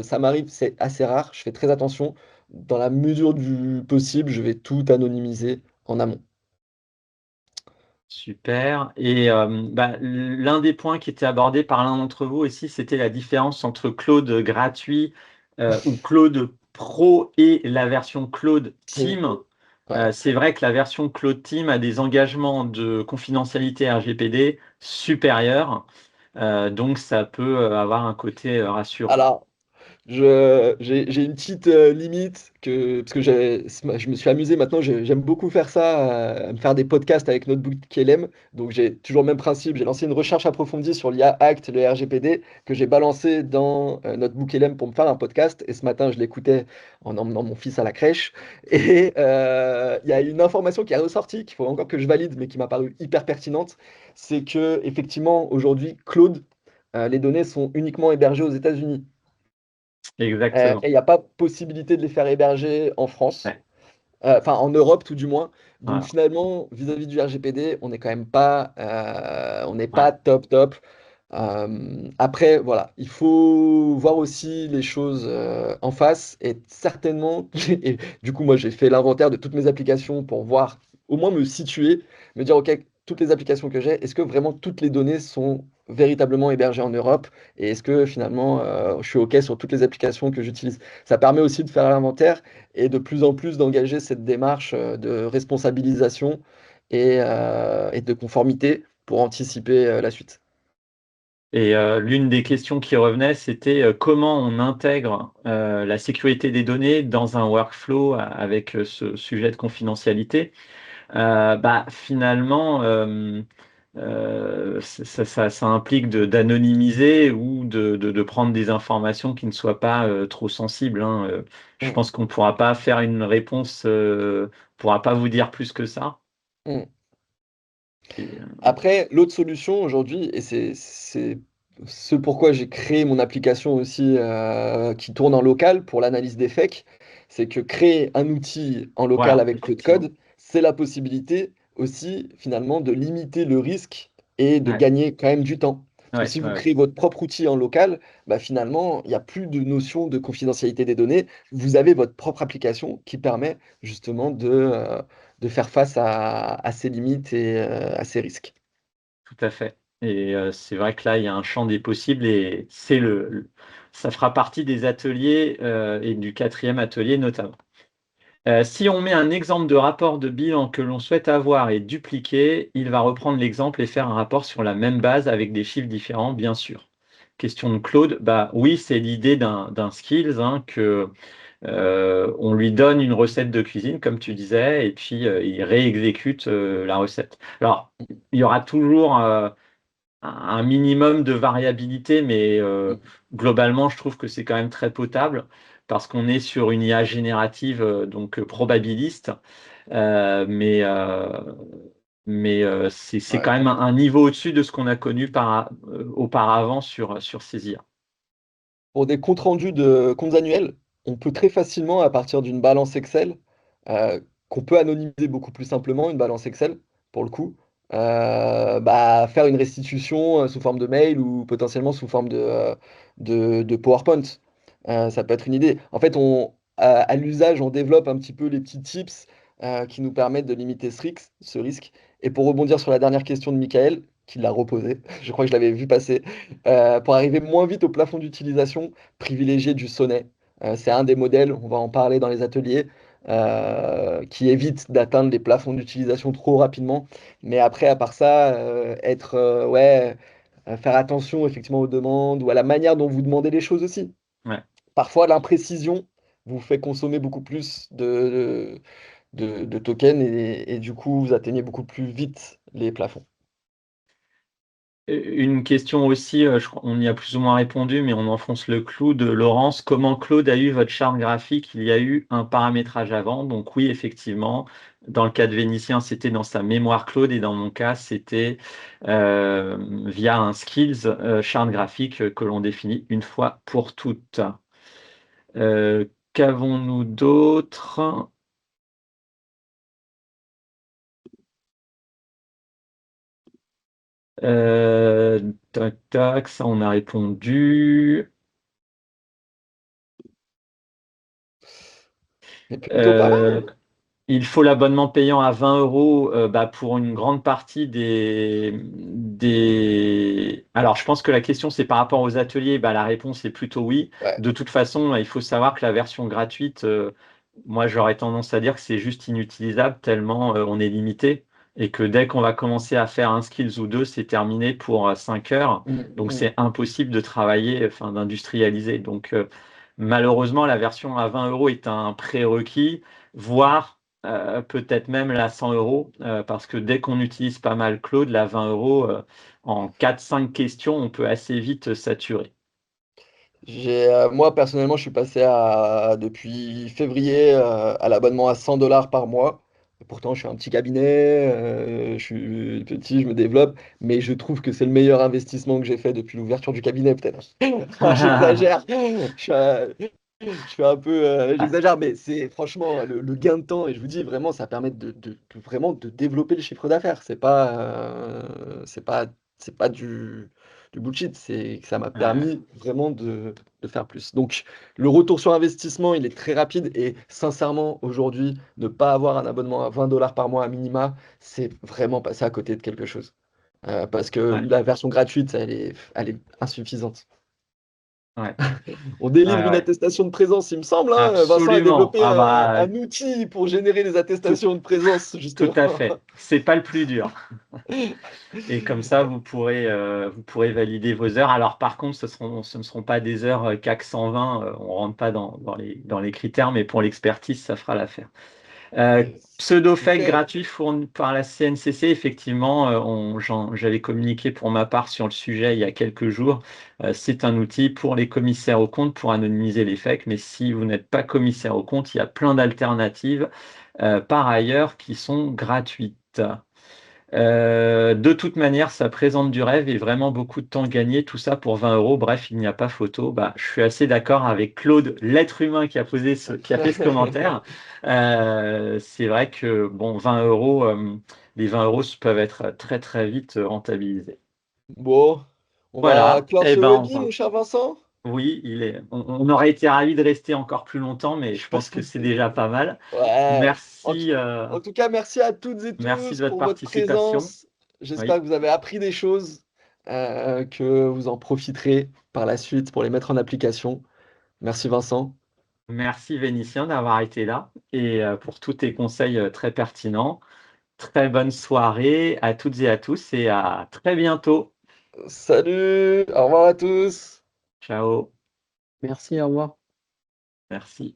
B: ça m'arrive, c'est assez rare, je fais très attention. Dans la mesure du possible, je vais tout anonymiser en amont.
A: Super. Et bah, l'un des points qui était abordé par l'un d'entre vous aussi, c'était la différence entre Claude gratuit ou Claude Pro et la version Claude
B: Oui,
A: Team.
B: ouais.
A: C'est vrai que la version Claude Team a des engagements de confidentialité RGPD supérieurs, donc ça peut avoir un côté rassurant.
B: Alors, j'ai une petite limite parce que je me suis amusé maintenant, j'aime beaucoup faire ça, me faire des podcasts avec Notebook KLM. Donc j'ai toujours le même principe, j'ai lancé une recherche approfondie sur l'IA Act, le RGPD, que j'ai balancé dans Notebook LM pour me faire un podcast. Et ce matin, je l'écoutais en emmenant mon fils à la crèche. Et il y a une information qui est ressortie, qu'il faut encore que je valide, mais qui m'a paru hyper pertinente. C'est que effectivement, aujourd'hui, Claude, les données sont uniquement hébergées aux États-Unis.
A: Exactement.
B: Et il n'y a pas possibilité de les faire héberger en France,
A: Ouais,
B: enfin en Europe tout du moins. Donc
A: voilà.
B: finalement, vis-à-vis du RGPD, on n'est quand même pas, on n'est
A: Ouais.
B: pas top top. Après, voilà, il faut voir aussi les choses en face et certainement, et du coup, moi j'ai fait l'inventaire de toutes mes applications pour voir, au moins me situer, me dire, OK, toutes les applications que j'ai, est-ce que vraiment toutes les données sont véritablement hébergées en Europe et est-ce que finalement je suis OK sur toutes les applications que j'utilise? Ça permet aussi de faire l'inventaire et de plus en plus d'engager cette démarche de responsabilisation et de conformité pour anticiper la suite.
A: Et l'une des questions qui revenait, c'était comment on intègre la sécurité des données dans un workflow avec ce sujet de confidentialité. Bah, finalement, ça implique d'anonymiser ou de prendre des informations qui ne soient pas trop sensibles, hein. Je
B: Mm,
A: pense qu'on ne pourra pas faire une réponse, on pourra pas vous dire plus que ça.
B: mm.
A: Et,
B: Après, l'autre solution aujourd'hui, et c'est ce pourquoi j'ai créé mon application aussi qui tourne en local pour l'analyse des fakes, c'est que créer un outil en local
A: voilà,
B: avec peu de
A: effectivement.
B: code, c'est la possibilité aussi finalement de limiter le risque et de
A: Ouais,
B: gagner quand même du temps. Parce que
A: ouais,
B: si vous
A: ouais,
B: créez votre propre outil en local, bah finalement, il n'y a plus de notion de confidentialité des données. Vous avez votre propre application qui permet justement de faire face à ces limites et à ces risques.
A: tout à fait. Et c'est vrai que là, il y a un champ des possibles et ça fera partie des ateliers et du quatrième atelier notamment. Si on met un exemple de rapport de bilan que l'on souhaite avoir et dupliquer, il va reprendre l'exemple et faire un rapport sur la même base avec des chiffres différents, bien sûr. Question de Claude, bah oui, c'est l'idée d'un skills, hein, que on lui donne une recette de cuisine, comme tu disais, et puis il réexécute la recette. Alors, il y aura toujours un minimum de variabilité, mais globalement, je trouve que c'est quand même très potable parce qu'on est sur une IA générative, donc probabiliste, euh, mais, euh, mais c'est
B: Ouais.
A: quand même un niveau au-dessus de ce qu'on a connu auparavant sur ces IA.
B: Pour des comptes rendus de comptes annuels, on peut très facilement, à partir d'une balance Excel, qu'on peut anonymiser beaucoup plus simplement, une balance Excel, pour le coup, bah, faire une restitution sous forme de mail ou potentiellement sous forme de PowerPoint. Ça peut être une idée. En fait, à l'usage, on développe un petit peu les petits tips qui nous permettent de limiter ce risque. Et pour rebondir sur la dernière question de Michael, qui l'a reposée, je crois que je l'avais vu passer. Pour arriver moins vite au plafond d'utilisation, privilégier du sonnet. C'est un des modèles, on va en parler dans les ateliers, qui évite d'atteindre les plafonds d'utilisation trop rapidement. Mais après, à part ça, ouais, faire attention effectivement aux demandes ou à la manière dont vous demandez les choses aussi.
A: Ouais.
B: Parfois, l'imprécision vous fait consommer beaucoup plus de tokens et du coup, vous atteignez beaucoup plus vite les plafonds.
A: Une question aussi, on y a plus ou moins répondu, mais on enfonce le clou de Laurence. Comment Claude a eu votre charte graphique? Il y a eu un paramétrage avant. Donc oui, effectivement, dans le cas de Vénitien, c'était dans sa mémoire Claude et dans mon cas, c'était via un skills charte graphique que l'on définit une fois pour toutes. Qu'avons-nous d'autre? Tac, tac, ça on a répondu.
B: Mais plutôt pas mal.
A: Euh, Il faut l'abonnement payant à 20 euros bah, pour une grande partie des... Alors, je pense que la question, c'est par rapport aux ateliers. Bah, la réponse est plutôt oui.
B: Ouais.
A: De toute façon, il faut savoir que la version gratuite, moi, j'aurais tendance à dire que c'est juste inutilisable tellement on est limité et que dès qu'on va commencer à faire un skills ou deux, c'est terminé pour 5 heures.
B: Mm,
A: Donc,
B: mm.
A: c'est impossible de travailler, enfin, d'industrialiser. Donc, malheureusement, la version à 20 euros est un prérequis, voire peut-être même la 100 euros, parce que dès qu'on utilise pas mal Claude, la 20 euros, en 4-5 questions, on peut assez vite saturer.
B: Moi, personnellement, je suis passé depuis février à l'abonnement à 100 $ par mois. Et pourtant, je suis un petit cabinet, je suis petit, je me développe, mais je trouve que c'est le meilleur investissement que j'ai fait depuis l'ouverture du cabinet, peut-être. Non, j'exagère. Je suis un peu, j'exagère, mais c'est franchement le gain de temps, et je vous dis vraiment, ça permet vraiment de développer le chiffre d'affaires. C'est pas du bullshit, c'est que ça m'a
A: Ouais,
B: permis vraiment de faire plus. Donc, le retour sur investissement, il est très rapide et sincèrement, aujourd'hui, ne pas avoir un abonnement à 20 $ par mois à minima, c'est vraiment passer à côté de quelque chose. Parce que
A: ouais,
B: la version gratuite, elle est insuffisante.
A: ouais,
B: On
A: ouais,
B: délivre une
A: ouais.
B: attestation de présence, il me semble, hein. Vincent a
A: Absolument.
B: développé
A: Ah bah,
B: un outil pour générer les
A: tout,
B: attestations de présence,
A: tout
B: justement.
A: à fait. C'est pas le plus dur. Et comme ça, vous pourrez valider vos heures. Alors, par contre, ce ne seront pas des heures CAC 120. On rentre pas dans les critères, mais pour l'expertise, ça fera l'affaire. Pseudo-fake
B: Ok.
A: gratuit fourni par la CNCC, effectivement, j'avais communiqué pour ma part sur le sujet il y a quelques jours. C'est un outil pour les commissaires aux comptes pour anonymiser les fakes, mais si vous n'êtes pas commissaire aux comptes, il y a plein d'alternatives par ailleurs qui sont gratuites. De toute manière, ça présente du rêve et vraiment beaucoup de temps gagné, tout ça pour 20 euros. Bref, il n'y a pas photo. Bah, je suis assez d'accord avec Claude, l'être humain qui a qui a fait ce commentaire. C'est vrai que bon, 20 euros, les 20 euros peuvent être très très vite rentabilisés.
B: Bon, on va
A: Voilà.
B: clore
A: Eh
B: ce
A: ben,
B: webby, mon cher Vincent?
A: oui, on aurait été ravis de rester encore plus longtemps, mais je pense que c'est déjà pas mal.
B: Ouais. En tout,
A: Merci,
B: en tout cas, merci à toutes et
A: merci
B: tous
A: de votre
B: pour votre
A: participation.
B: présence. J'espère
A: Oui.
B: que vous avez appris des choses, que vous en profiterez par la suite pour les mettre en application. Merci Vincent.
A: Merci Vénitien d'avoir été là et pour tous tes conseils très pertinents. Très bonne soirée à toutes et à tous et à très bientôt.
B: Salut, au revoir à tous.
A: Ciao.
D: Merci, au revoir.
A: Merci.